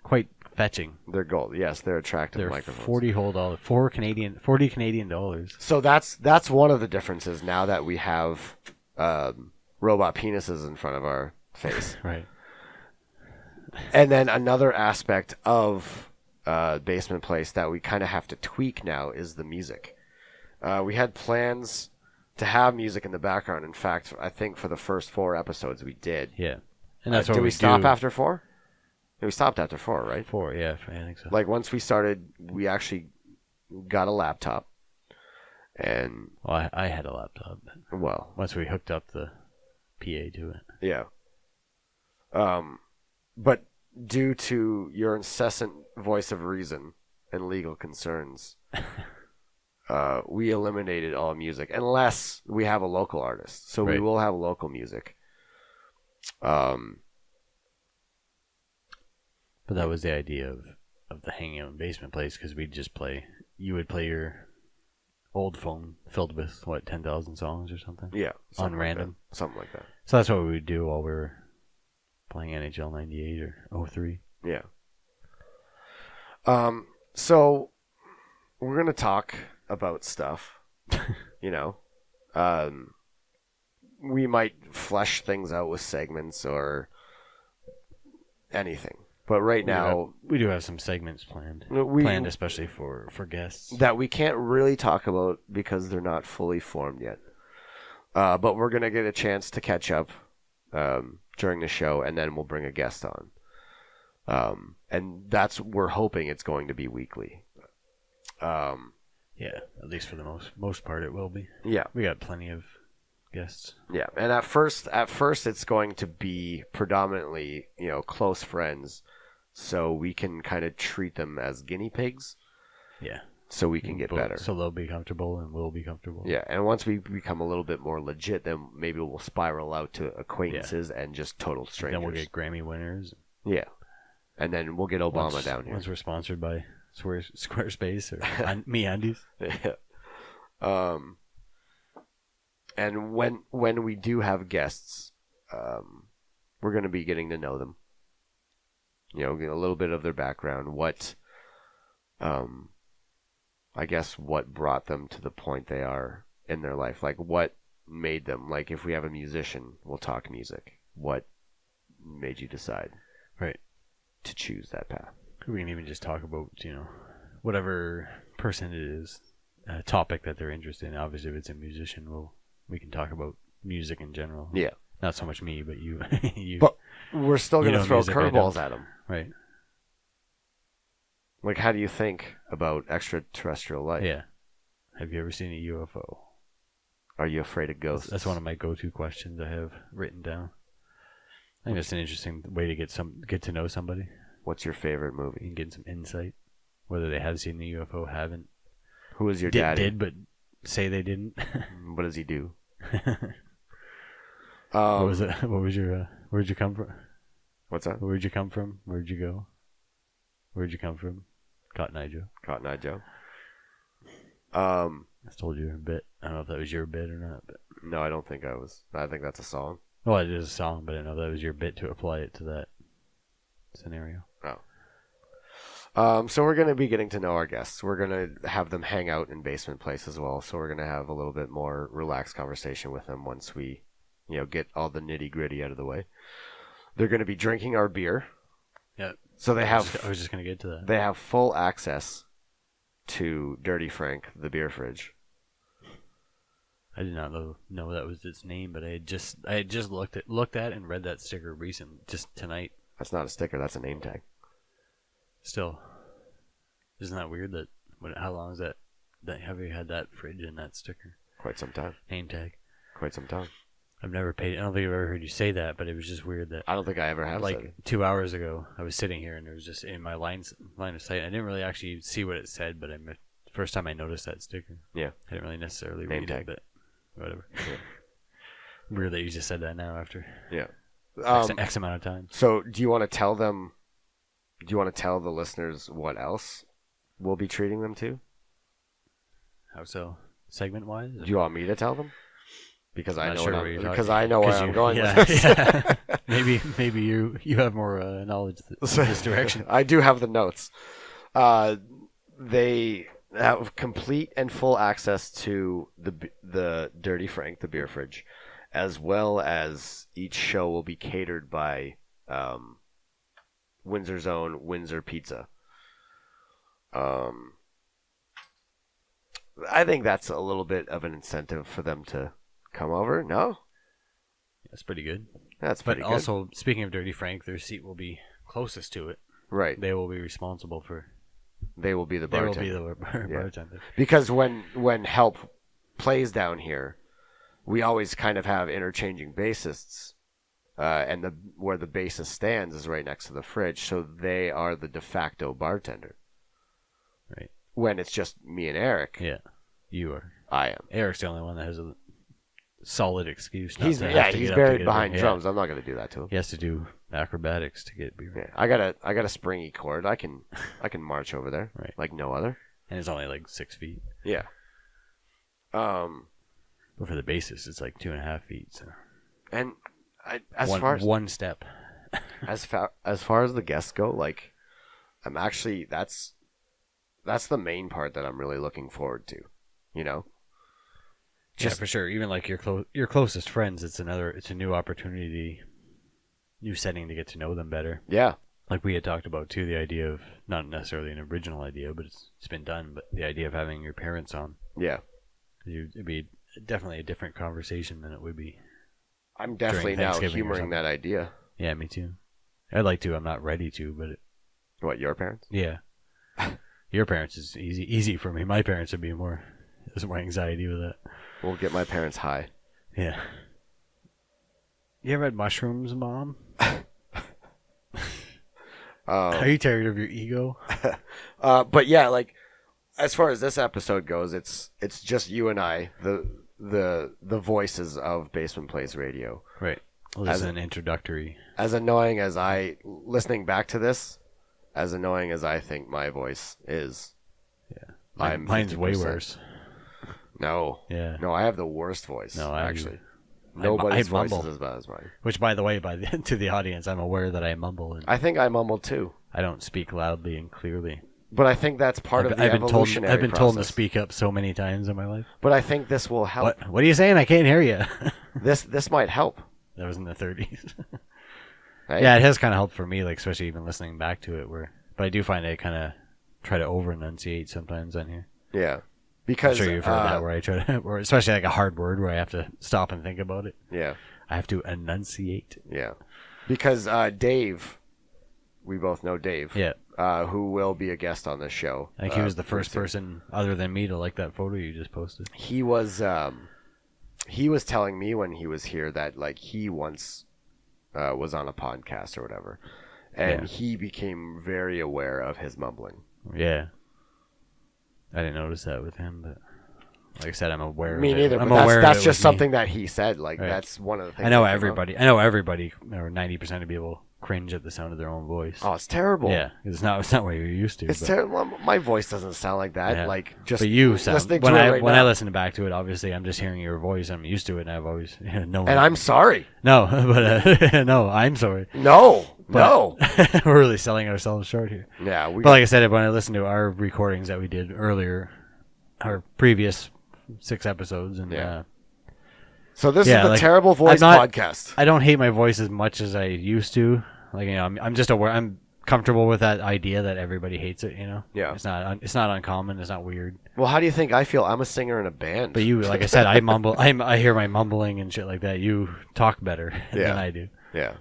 quite fetching. They're gold. Yes, they're attractive They're microphones. $40 Canadian dollars. So that's one of the differences now that we have robot penises in front of our face. Right. And then another aspect of Basement Place that we kind of have to tweak now is the music. We had plans to have music in the background. In fact, I think for the first 4 episodes we did. Yeah. And that's what did we stop after 4? Yeah, we stopped after 4, right? 4, yeah, I think so. Like once we started, we actually got a laptop. And well, I had a laptop. Well, once we hooked up the PA to it. Yeah. But due to your incessant voice of reason and legal concerns, we eliminated all music unless we have a local artist. So right. We will have local music. But that was the idea of the hanging out in Basement Place, because you would play your old phone filled with 10,000 songs or something. Yeah, on random, something like that. So that's what we would do while we were playing NHL 98 or 03. Yeah. So we're gonna talk about stuff. You know, we might flesh things out with segments or anything. But right now, we do have some segments planned. Planned especially for guests that we can't really talk about because they're not fully formed yet. But we're gonna get a chance to catch up during the show, and then we'll bring a guest on. And we're hoping it's going to be weekly. Yeah, at least for the most part, it will be. Yeah, we got plenty of guests. Yeah, and at first, it's going to be predominantly, close friends, so we can kind of treat them as guinea pigs. Yeah. So we can get better. So they'll be comfortable and we'll be comfortable. Yeah, and once we become a little bit more legit, then maybe we'll spiral out to acquaintances and just total strangers. Then we'll get Grammy winners. Yeah. And then we'll get Obama down here. Once we're sponsored by Squarespace or MeUndies. Yeah. And when we do have guests, we're going to be getting to know them. Get a little bit of their background. I guess what brought them to the point they are in their life. Like what made them. Like if we have a musician, we'll talk music. What made you decide? Right. To choose that path. We can even just talk about, whatever person it is, topic that they're interested in. Obviously, if it's a musician, we can talk about music in general. Yeah. Not so much me, but you. But we're still going to throw curveballs at them. Right. Like, how do you think about extraterrestrial life? Yeah. Have you ever seen a UFO? Are you afraid of ghosts? That's one of my go-to questions I have written down. I think that's an interesting way to get to know somebody. What's your favorite movie? And get some insight, whether they have seen the UFO, haven't. Who is your daddy? Did but say they didn't. What does he do? What was it? What was your? Where'd you come from? What's that? Where'd you come from? Where'd you go? Where'd you come from? Cotton Eye Joe. Cotton Eye Joe. I told you a bit. I don't know if that was your bit or not. But no, I don't think I was. I think that's a song. Well, it is a song, but I know that was your bit to apply it to that scenario. Oh. So we're going to be getting to know our guests. We're going to have them hang out in Basement Place as well. So we're going to have a little bit more relaxed conversation with them once we, get all the nitty gritty out of the way. They're going to be drinking our beer. Yeah. So they have. I was just going to get to that. They have full access to Dirty Frank, the beer fridge. I did not know that was its name, but I had just looked at and read that sticker just tonight. That's not a sticker. That's a name tag. Still, isn't that weird that, how long is that have you had that fridge and that sticker? Quite some time. Name tag. Quite some time. I've never paid, I don't think I've ever heard you say that, but it was just weird that, I don't think I ever have said like, it. 2 hours ago, I was sitting here and it was just in my line of sight. I didn't really actually see what it said, but the first time I noticed that sticker. Yeah. I didn't really necessarily Name read tag. it, but whatever. Yeah. Weird that you just said that now after Yeah. X amount of time. So do you want to tell them, do you want to tell the listeners what else we'll be treating them to? How so? Segment-wise? Do you want me to tell them? Because I Not know sure what what you're because talking- I know where 'cause I'm you- going yeah, with this. yeah. maybe you have more knowledge in this direction. I do have the notes. They have complete and full access to the Dirty Frank, the beer fridge, as well as each show will be catered by Windsor's own Windsor Pizza. I think that's a little bit of an incentive for them to come over. No, That's pretty good. that's pretty But good. also, speaking of Dirty Frank, their seat will be closest to it. Right, They will be responsible for. they will be the They will bartender. be the bartender. Because when help plays down here, we always kind of have interchanging bassists, and where the bassist stands is right next to the fridge, so they are the de facto bartender. Right. When it's just me and Eric, Yeah, you are. I am. Eric's the only one that has a solid excuse. Not He's to have to he's get up to buried get a behind beer. drums. I'm not going to do that to him. He has to do acrobatics to get beer. Yeah, I got a springy chord. I can march over there Right. like no other. And it's only like 6 feet. Yeah. But for the bassist, it's like 2.5 feet. So And one step. as far as the guests go, like I'm actually that's the main part that I'm really looking forward to. You know. Yeah, for sure. Even like your closest friends, it's a new opportunity, new setting to get to know them better. Yeah. Like we had talked about too, the idea of not necessarily an original idea, but it's been done. But the idea of having your parents on, Yeah. it'd be definitely a different conversation than it would be. I'm definitely now Thanksgiving or humoring something. that idea. Yeah, me too. I'd like to. I'm not ready to, but What, your parents? yeah. Your parents is easy for me. My parents would be there's more anxiety with that. We'll get my parents high. Yeah. You ever had mushrooms, Mom? Are you tired of your ego? But yeah, like as far as this episode goes, it's just you and I, the voices of Basement Place Radio. Right. Well, this As is an introductory. As annoying as listening back to this, as annoying as I think my voice is. Yeah. I'm Mine's way 50%. worse. No. Yeah. No, I have the worst voice. No, I actually. I Nobody's voice mumble. is as bad as mine. Which, by the way, to the audience, I'm aware that I mumble and I think I mumble too. I don't speak loudly and clearly. But I think that's part of the I've been told. evolutionary I've been told to process. speak up so many times in my life. But I think this will help. What are you saying? I can't hear you. This might help. That was in the 30s. Right? Yeah, it has kind of helped for me, like especially even listening back to it. But I do find I kind of try to over enunciate sometimes on here. Yeah. I'm Because sure you've heard that where I try to, or especially like a hard word where I have to stop and think about it. Yeah. I have to enunciate. Yeah. Because Dave, we both know Dave. Yeah. Who will be a guest on this show. I think he was the first soon. person other than me to like that photo you just posted. He was telling me when he was here that like he once was on a podcast or whatever, and Yeah. he became very aware of his mumbling. Yeah. I didn't notice that with him, but like I said, I'm aware Me of it. neither. I'm But aware that's of it just with me. something that he said. Like Right. that's one of the things. I know that came up. everybody, or 90% of people cringe at the sound of their own voice. Oh, it's terrible. Yeah, 'cause it's not what you're used to. It's but- terrible. My voice doesn't sound like that. Yeah. Like just But you sound listening when to I it right when now. I listen back to it. Obviously, I'm just hearing your voice. I'm used to it, and I've always known. And I'm sorry. no, but no, I'm sorry. No. But we're really selling ourselves short here. Yeah. But like I said, when I listened to our recordings that we did earlier, our previous 6 episodes, and Yeah. So this Yeah, is the like, Terrible Voice I'm not- podcast. I don't hate my voice as much as I used to. Like I'm just aware. I'm comfortable with that idea that everybody hates it. Yeah. It's not uncommon. It's not weird. Well, how do you think I feel? I'm a singer in a band. But you, like I said, I mumble. I hear my mumbling and shit like that. You talk better Yeah. than I do. Yeah.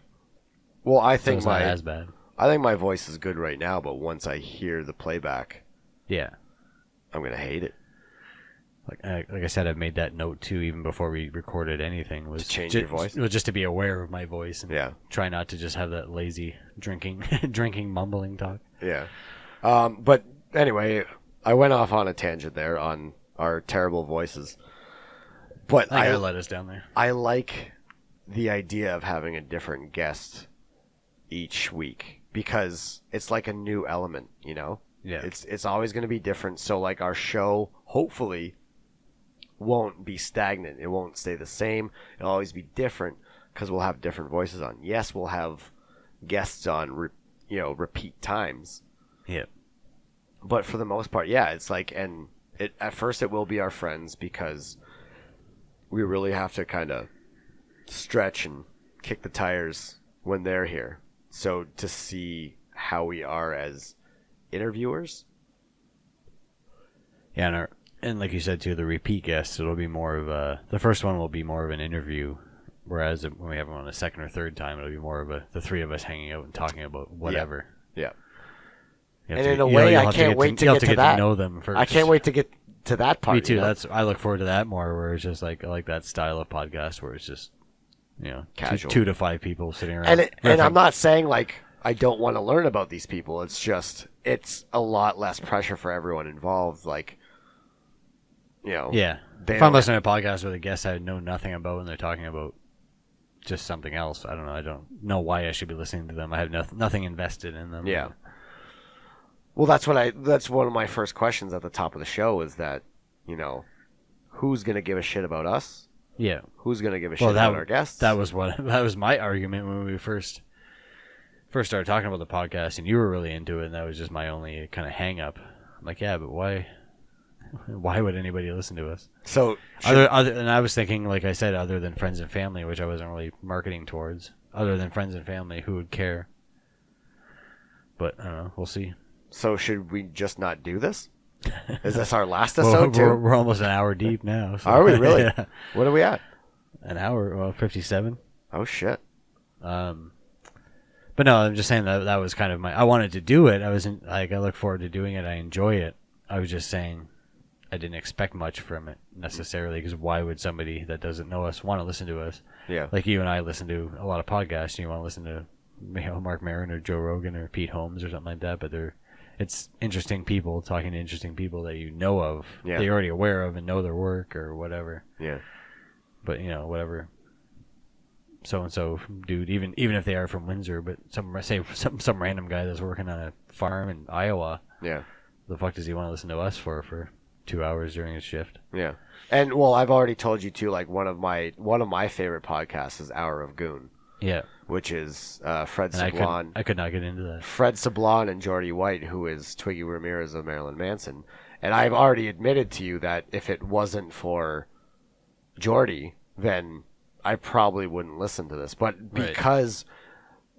Well, I So think it's not as bad. I think my voice is good right now, but once I hear the playback, Yeah. I'm gonna hate it. Like I said, I've made that note too, even before we recorded anything. Was To change your voice? Just to be aware of my voice and Yeah. try not to just have that lazy drinking mumbling talk. Yeah. But anyway, I went off on a tangent there on our terrible voices. But I let us down there. I like the idea of having a different guest each week because it's like a new element, you know? Yeah. It's always going to be different. So like our show, hopefully, won't be stagnant. It won't stay the same. It'll always be different because we'll have different voices on. Yes, we'll have guests on, repeat times. Yeah. But for the most part, yeah, it's like, and at first it will be our friends because we really have to kind of stretch and kick the tires when they're here. So to see how we are as interviewers. Yeah, and like you said too, the repeat guests, it'll be more of the first one will be more of an interview, whereas when we have them on a second or third time, it'll be more of the three of us hanging out and talking about whatever. Yeah. And in a way, I can't wait to get to that. To know them first. I can't wait to get to that part. Me too. You know? I look forward to that more, where it's just like I like that style of podcast where it's just Casual. 2 to 5 people sitting around. And I'm not saying like I don't want to learn about these people. It's just it's a lot less pressure for everyone involved. Like, yeah. If I'm listening to a podcast with a guest I know nothing about and they're talking about just something else, I don't know. I don't know why I should be listening to them. I have nothing invested in them. Yeah. Well, that's one of my first questions at the top of the show is that, who's going to give a shit about us? Yeah. Who's going to give a shit about our guests? That was my argument when we first started talking about the podcast, and you were really into it, and that was just my only kind of hang up. I'm like, yeah, but why would anybody listen to us? So and I was thinking, like I said, other than friends and family, which I wasn't really marketing towards, other than friends and family, who would care? But I don't know. We'll see. So should we just not do this? Is this our last episode too? We're almost an hour deep now. So. Are we really? Yeah. What are we at? An hour, 57. Oh shit. But no, I'm just saying that was kind of I wanted to do it. I look forward to doing it. I enjoy it. I was just saying I didn't expect much from it necessarily, because why would somebody that doesn't know us want to listen to us? Yeah. Like you and I listen to a lot of podcasts, and you want to listen to Mark Maron or Joe Rogan or Pete Holmes or something like that, but it's interesting people talking to interesting people that you know of, yeah. that you're already aware of and know their work or whatever. Yeah. But whatever. So and so dude, even if they are from Windsor, but some random guy that's working on a farm in Iowa. Yeah. The fuck does he want to listen to us for 2 hours during his shift? Yeah. And well, I've already told you too. Like one of my favorite podcasts is Hour of Goon. Yeah. Which is Fred Sablon. I could not get into that. Fred Sablon and Jordy White, who is Twiggy Ramirez of Marilyn Manson. And I've already admitted to you that if it wasn't for Jordy, then I probably wouldn't listen to this. But because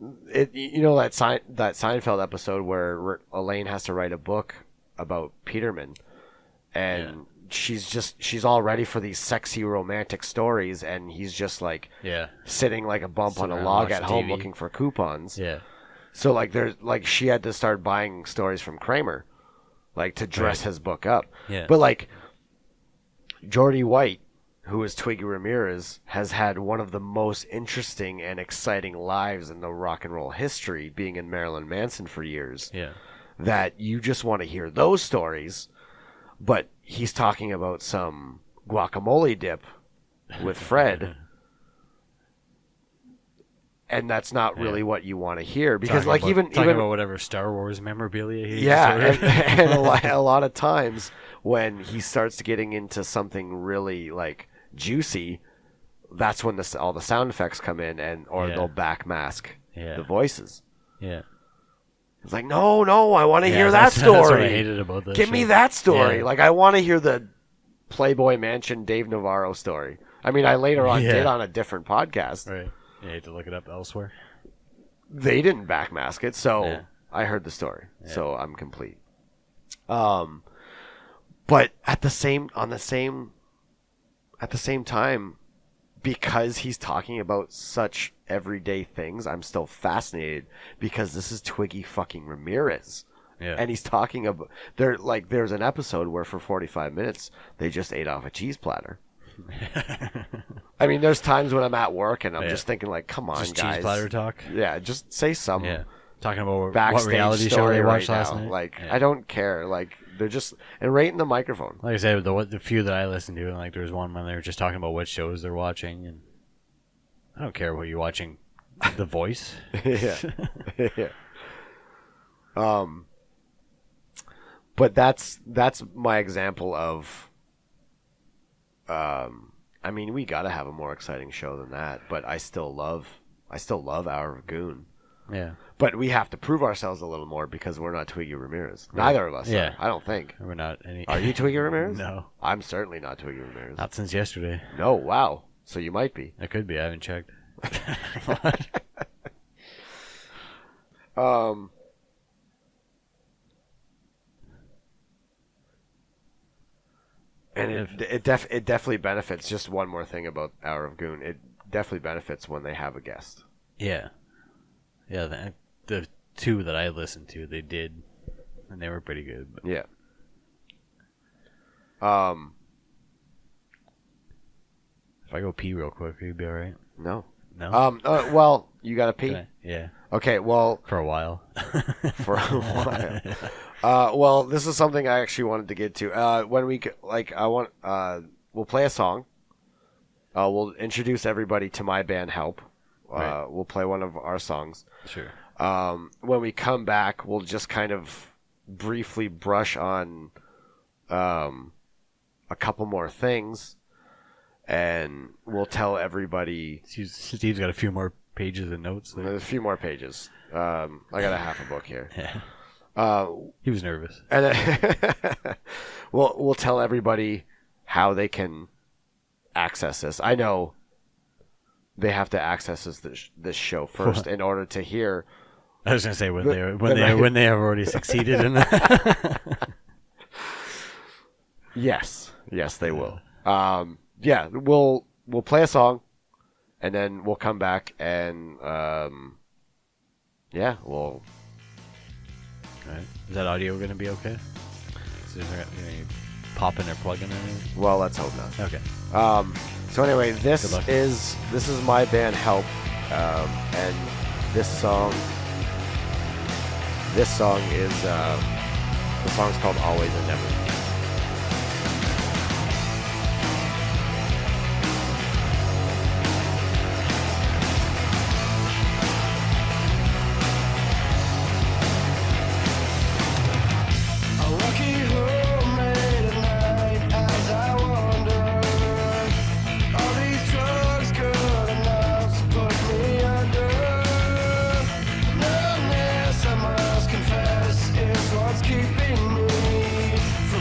that Seinfeld episode where Elaine has to write a book about Peterman, and she's all ready for these sexy romantic stories, and he's just like sitting like a bump on a log at home looking for coupons. Yeah. So like she had to start buying stories from Kramer, like to dress his book up. Yeah. But like Jordy White, who is Twiggy Ramirez, has had one of the most interesting and exciting lives in the rock and roll history, being in Marilyn Manson for years. Yeah. That you just want to hear those stories, but he's talking about some guacamole dip with Fred, and that's not really what you want to hear, because talking even about whatever Star Wars memorabilia he and a lot of times when he starts getting into something really like juicy, that's when all the sound effects come in, or they'll backmask the voices. Yeah. It's like, no, I want to hear that story. That's what I hated about this. Give me that story. Yeah. Like, I want to hear the Playboy Mansion Dave Navarro story. I mean, I later on did on a different podcast. Right. You had to look it up elsewhere. They didn't backmask it, so I heard the story. Yeah. So I'm complete. But at the same time, because he's talking about such everyday things, I'm still fascinated because this is Twiggy fucking Ramirez. Yeah. And he's talking about there's an episode where for 45 minutes they just ate off a cheese platter. I mean, there's times when I'm at work and I'm just thinking like, come on, just guys. Cheese platter talk. Yeah, just say some talking about backstage what reality show story they watched right last now. night. Like, I don't care. Like, they're just and right in the microphone. Like I said, the few that I listened to, and like there was one when they were just talking about what shows they're watching, and I don't care what you're watching. The Voice. Yeah. But that's my example of. I mean, we got to have a more exciting show than that. But I still love Hour of Goon. Yeah. But we have to prove ourselves a little more because we're not Twiggy Ramirez. Right. Neither of us are. I don't think. We're not any. Are you Twiggy Ramirez? No. I'm certainly not Twiggy Ramirez. Not since yesterday. No, wow. So you might be. I could be. I haven't checked. And it definitely benefits. Just one more thing about Hour of Goon. It definitely benefits when they have a guest. Yeah. Yeah, the two that I listened to, they did, and they were pretty good. But. Yeah. If I go pee real quick, you'd be all right. No. No. Well, you gotta pee. Yeah. Okay. Well. For a while. For a while. Well, this is something I actually wanted to get to. When we we'll play a song. We'll introduce everybody to my band Help. Right. We'll play one of our songs. Sure. When we come back, we'll just kind of briefly brush on a couple more things, and we'll tell everybody. Steve's got a few more pages of notes. There. A few more pages. I got a half a book here. Yeah. He was nervous. And we'll tell everybody how they can access this. I know they have to access this show first in order to hear. I was going to say when they have already succeeded in that. Yes, they will. We'll play a song, and then we'll come back and we'll. All right. Is that audio going to be okay? Is there any popping or plugging or anything? Well, let's hope not. Okay. So anyway, this is my band Help, and this song is the song's called Always and Never. Keeping me from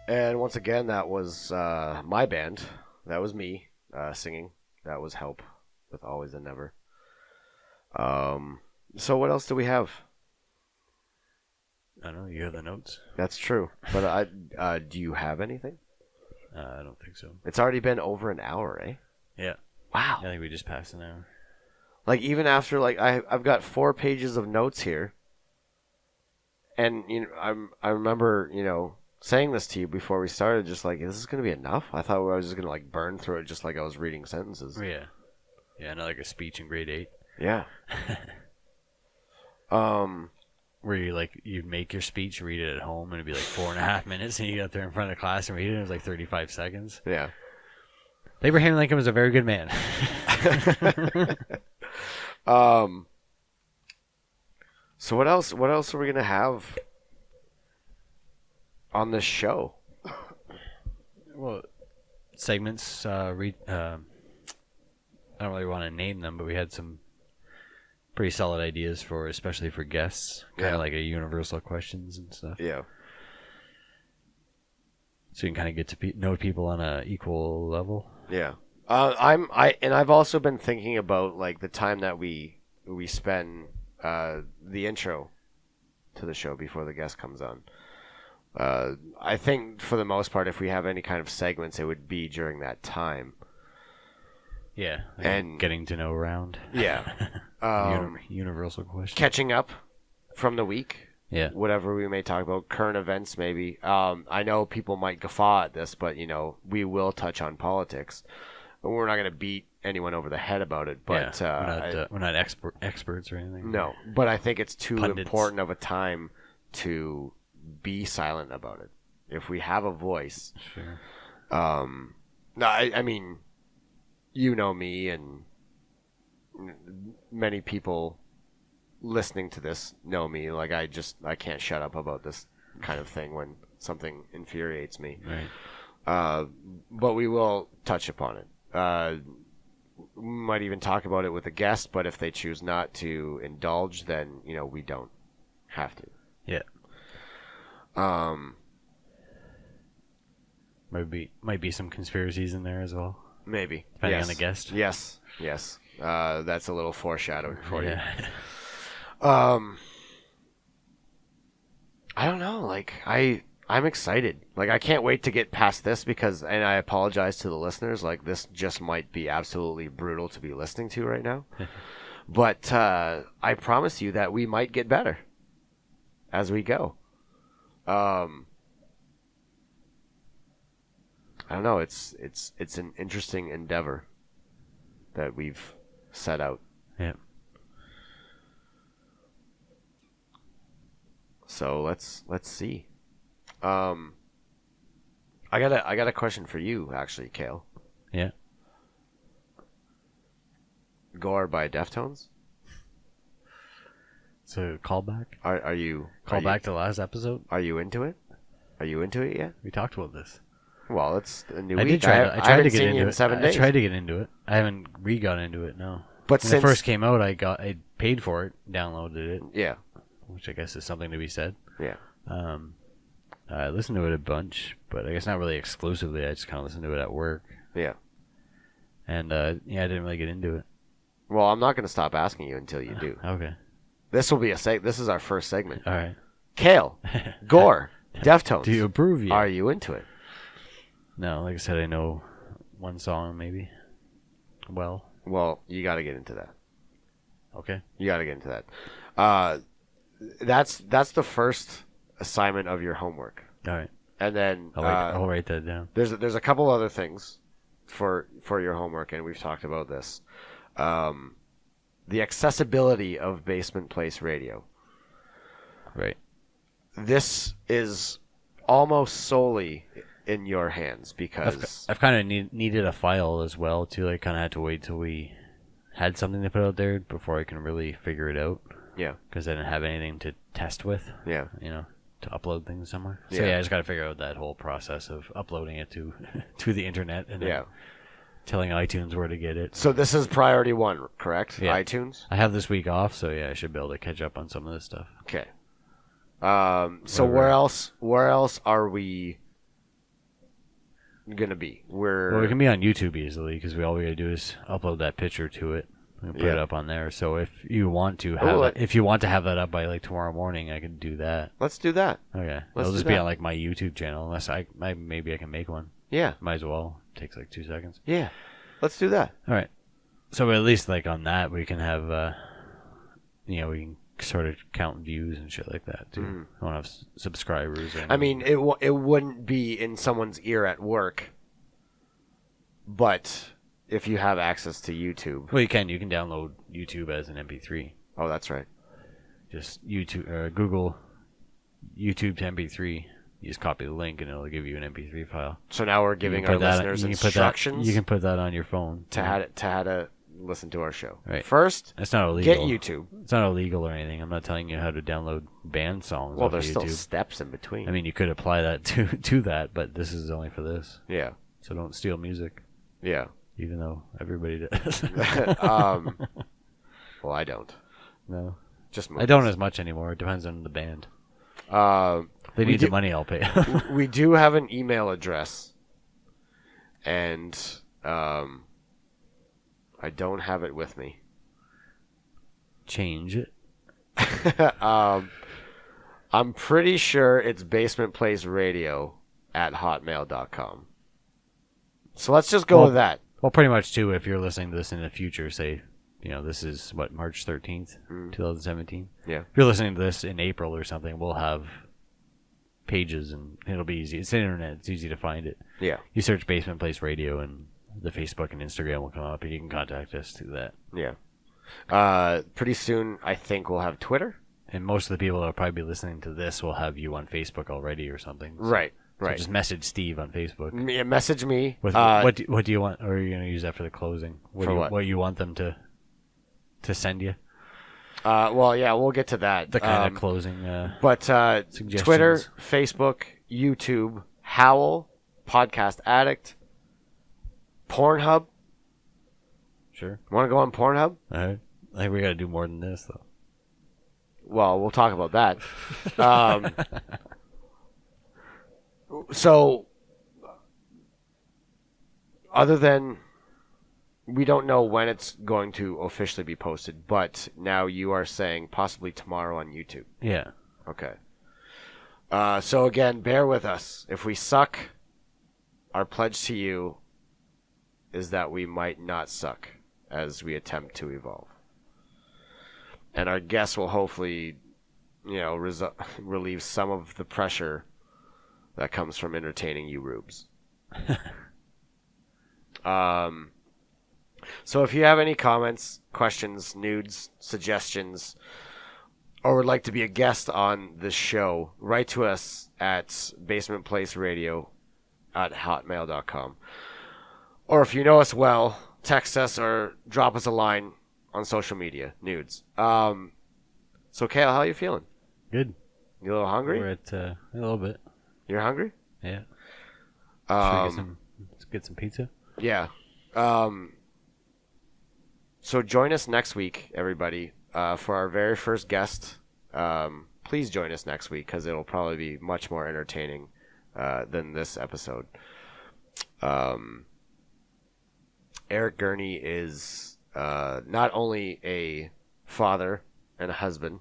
And once again, that was my band. That was me singing. That was Help with Always and Never. So what else do we have? I don't know. You have the notes? That's true. But do you have anything? I don't think so. It's already been over an hour, eh? Yeah. Wow. I think we just passed an hour. Like, even after, like, I've got 4 pages of notes here. And, you know, I remember, you know, saying this to you before we started, just like, is this going to be enough? I thought I was just going to, like, burn through it just like I was reading sentences. Yeah. Yeah, not like a speech in grade 8. Yeah. Where you, like, you'd make your speech, read it at home, and it'd be like 4.5 minutes, and you get up there in front of the class and read it, and it was like 35 seconds. Yeah. Abraham Lincoln was a very good man. So what else are we gonna have on this show? Well, segments. I don't really want to name them, but we had some pretty solid ideas for, especially for guests, kind of like a universal questions and stuff. Yeah. So you can kind of get to know people on a equal level. Yeah. I've also been thinking about like the time that we spend the intro to the show before the guest comes on. I think for the most part, if we have any kind of segments, it would be during that time. Yeah, and getting to know round. Yeah. Universal question. Catching up from the week. Yeah. Whatever we may talk about, current events maybe. I know people might guffaw at this, but you know we will touch on politics. We're not going to beat anyone over the head about it, but we're not experts or anything. No, but I think it's too Pundits. important of a time to be silent about it. If we have a voice, sure. No, I mean, you know me, and many people listening to this know me. Like I can't shut up about this kind of thing when something infuriates me. Right. But we will touch upon it. We might even talk about it with a guest, but if they choose not to indulge, then you know we don't have to. Yeah. Might be some conspiracies in there as well. Maybe. Depending on the guest. Yes. That's a little foreshadowing for you. I don't know. Like I'm excited. Like I can't wait to get past this because, and I apologize to the listeners. Like this just might be absolutely brutal to be listening to right now. But I promise you that we might get better as we go. I don't know. It's an interesting endeavor that we've set out. Yeah. So let's see. I got a question for you actually, Kale. Yeah. Gore by Deftones. So callback. Are you Callback to the last episode? Are you into it? Are you into it yet? We talked about this. Well, it's a new I week. did try. I tried to get into it. 7 days. I tried to get into it. I haven't got into it. No. But when since it first came out, I paid for it, downloaded it. Yeah. Which I guess is something to be said. Yeah. I listened to it a bunch, but I guess not really exclusively. I just kind of listened to it at work. Yeah. And I didn't really get into it. Well, I'm not going to stop asking you until you do. Okay. This will be this is our first segment. All right. Kale, Gore, Deftones. Do you approve yet? Are you into it? No, like I said, I know one song maybe. Well, you got to get into that. Okay. You got to get into that. That's the first assignment of your homework. All right. And then I'll write that down. There's a couple other things for your homework, and we've talked about this. The accessibility of Basement Place Radio. Right. This is almost solely in your hands because I've kind of needed a file as well too. I kind of had to wait till we had something to put out there before I can really figure it out. Yeah. Because I didn't have anything to test with. Yeah. You know, to upload things somewhere. So Yeah. I just got to figure out that whole process of uploading it to the internet and then telling iTunes where to get it. So this is priority 1, correct? Yeah. iTunes? I have this week off, so yeah, I should be able to catch up on some of this stuff. Okay. So where else are we going to be. Well, we can be on YouTube easily because all we got to do is upload that picture to it and put it up on there. So if you want to have that up by like tomorrow morning, I can do that. Let's do that. Okay. It'll just be on like my YouTube channel unless maybe I can make one. Yeah. Might as well. It takes like 2 seconds. Yeah. Let's do that. All right. So at least like on that we can have we can sort of count views and shit like that too. I want to have subscribers. I mean, it wouldn't be in someone's ear at work, but if you have access to YouTube, well, you can download YouTube as an MP3. Oh, that's right. Just YouTube, Google YouTube to MP3. You just copy the link and it'll give you an MP3 file. So now we're giving our listeners instructions. You can put that on your phone to how to listen to our show. Right. First, it's not illegal. Get YouTube. It's not illegal or anything. I'm not telling you how to download band songs. Well, there's still steps in between. I mean, you could apply that to that, but this is only for this. Yeah. So don't steal music. Yeah. Even though everybody does. Well, I don't. No. Just movies. I don't as much anymore. It depends on the band. They need the money, I'll pay. We do have an email address, and I don't have it with me. Change it. I'm pretty sure it's basementplaceradio@hotmail.com. So let's just go with that. Well, pretty much too. If you're listening to this in the future, say, this is March 13th, 2017. Yeah. If you're listening to this in April or something, we'll have pages and it'll be easy. It's the internet. It's easy to find it. Yeah. You search Basement Place Radio and the Facebook and Instagram will come up and you can contact us through that. Yeah. Pretty soon, I think we'll have Twitter. And most of the people that will probably be listening to this will have you on Facebook already or something. So, right. So just message Steve on Facebook. Message me. What do you want? Or are you going to use that for the closing? What you want them to send you? Well, yeah, we'll get to that. The kind of closing. But suggestions. Twitter, Facebook, YouTube, Howl, Podcast Addict, Pornhub. Sure. Want to go on Pornhub? All right. I think we got to do more than this, though. Well, we'll talk about that. So, other than we don't know when it's going to officially be posted, but now you are saying possibly tomorrow on YouTube. Yeah. Okay. So again, bear with us. If we suck, our pledge to you is that we might not suck as we attempt to evolve. And our guests will hopefully, relieve some of the pressure that comes from entertaining you rubes. So if you have any comments, questions, nudes, suggestions, or would like to be a guest on this show, write to us at basementplaceradio@hotmail.com. Or if you know us well, text us or drop us a line on social media, nudes. So, Kale, how are you feeling? Good. You a little hungry? We're at a little bit. You're hungry? Yeah. Let's get some pizza. Yeah. So join us next week, everybody, for our very first guest. Please join us next week because it'll probably be much more entertaining than this episode. Eric Gurney is not only a father and a husband,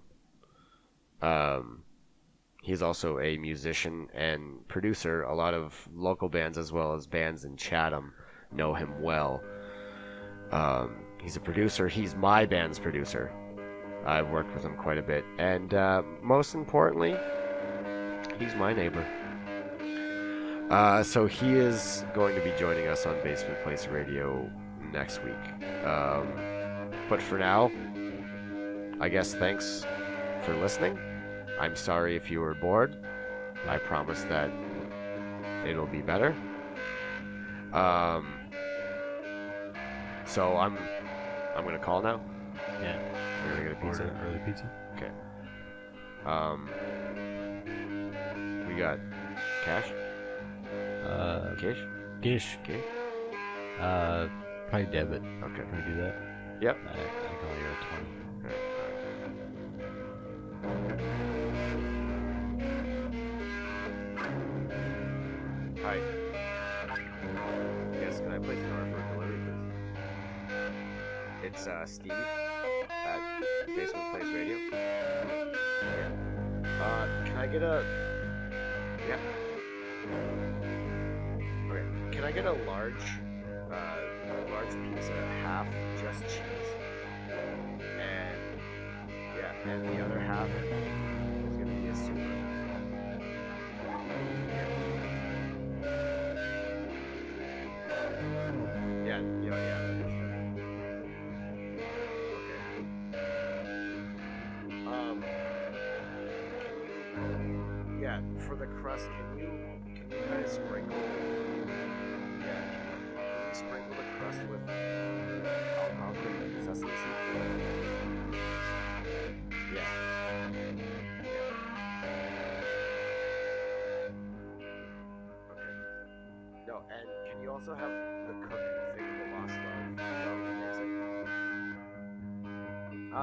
he's also a musician and producer. A lot of local bands as well as bands in Chatham know him well. He's a producer. He's my band's producer. I've worked with him quite a bit. And most importantly, he's my neighbor. So he is going to be joining us on Basement Place Radio next week. But for now, I guess thanks for listening. I'm sorry if you were bored. I promise that it'll be better. So I'm gonna call now. Yeah. We're gonna get a pizza. Order early pizza. Okay. We got cash. Cash. Gish. Okay. Probably debit. Okay. Can we do that? Yep. I can only get 20. Hi. Steve at Basement Place Radio. Can I get a... Yeah. Okay. Can I get a large pizza, half just cheese? And the other half is gonna be a super. Yeah, that is okay. For the crust, can you kind of sprinkle? Yeah, can you sprinkle the crust with I'll put sesame seeds. Yeah. Okay. No, and can you also have the cooked thing of the lost love?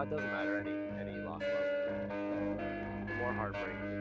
It doesn't matter. Any lost love. The more heartbreak.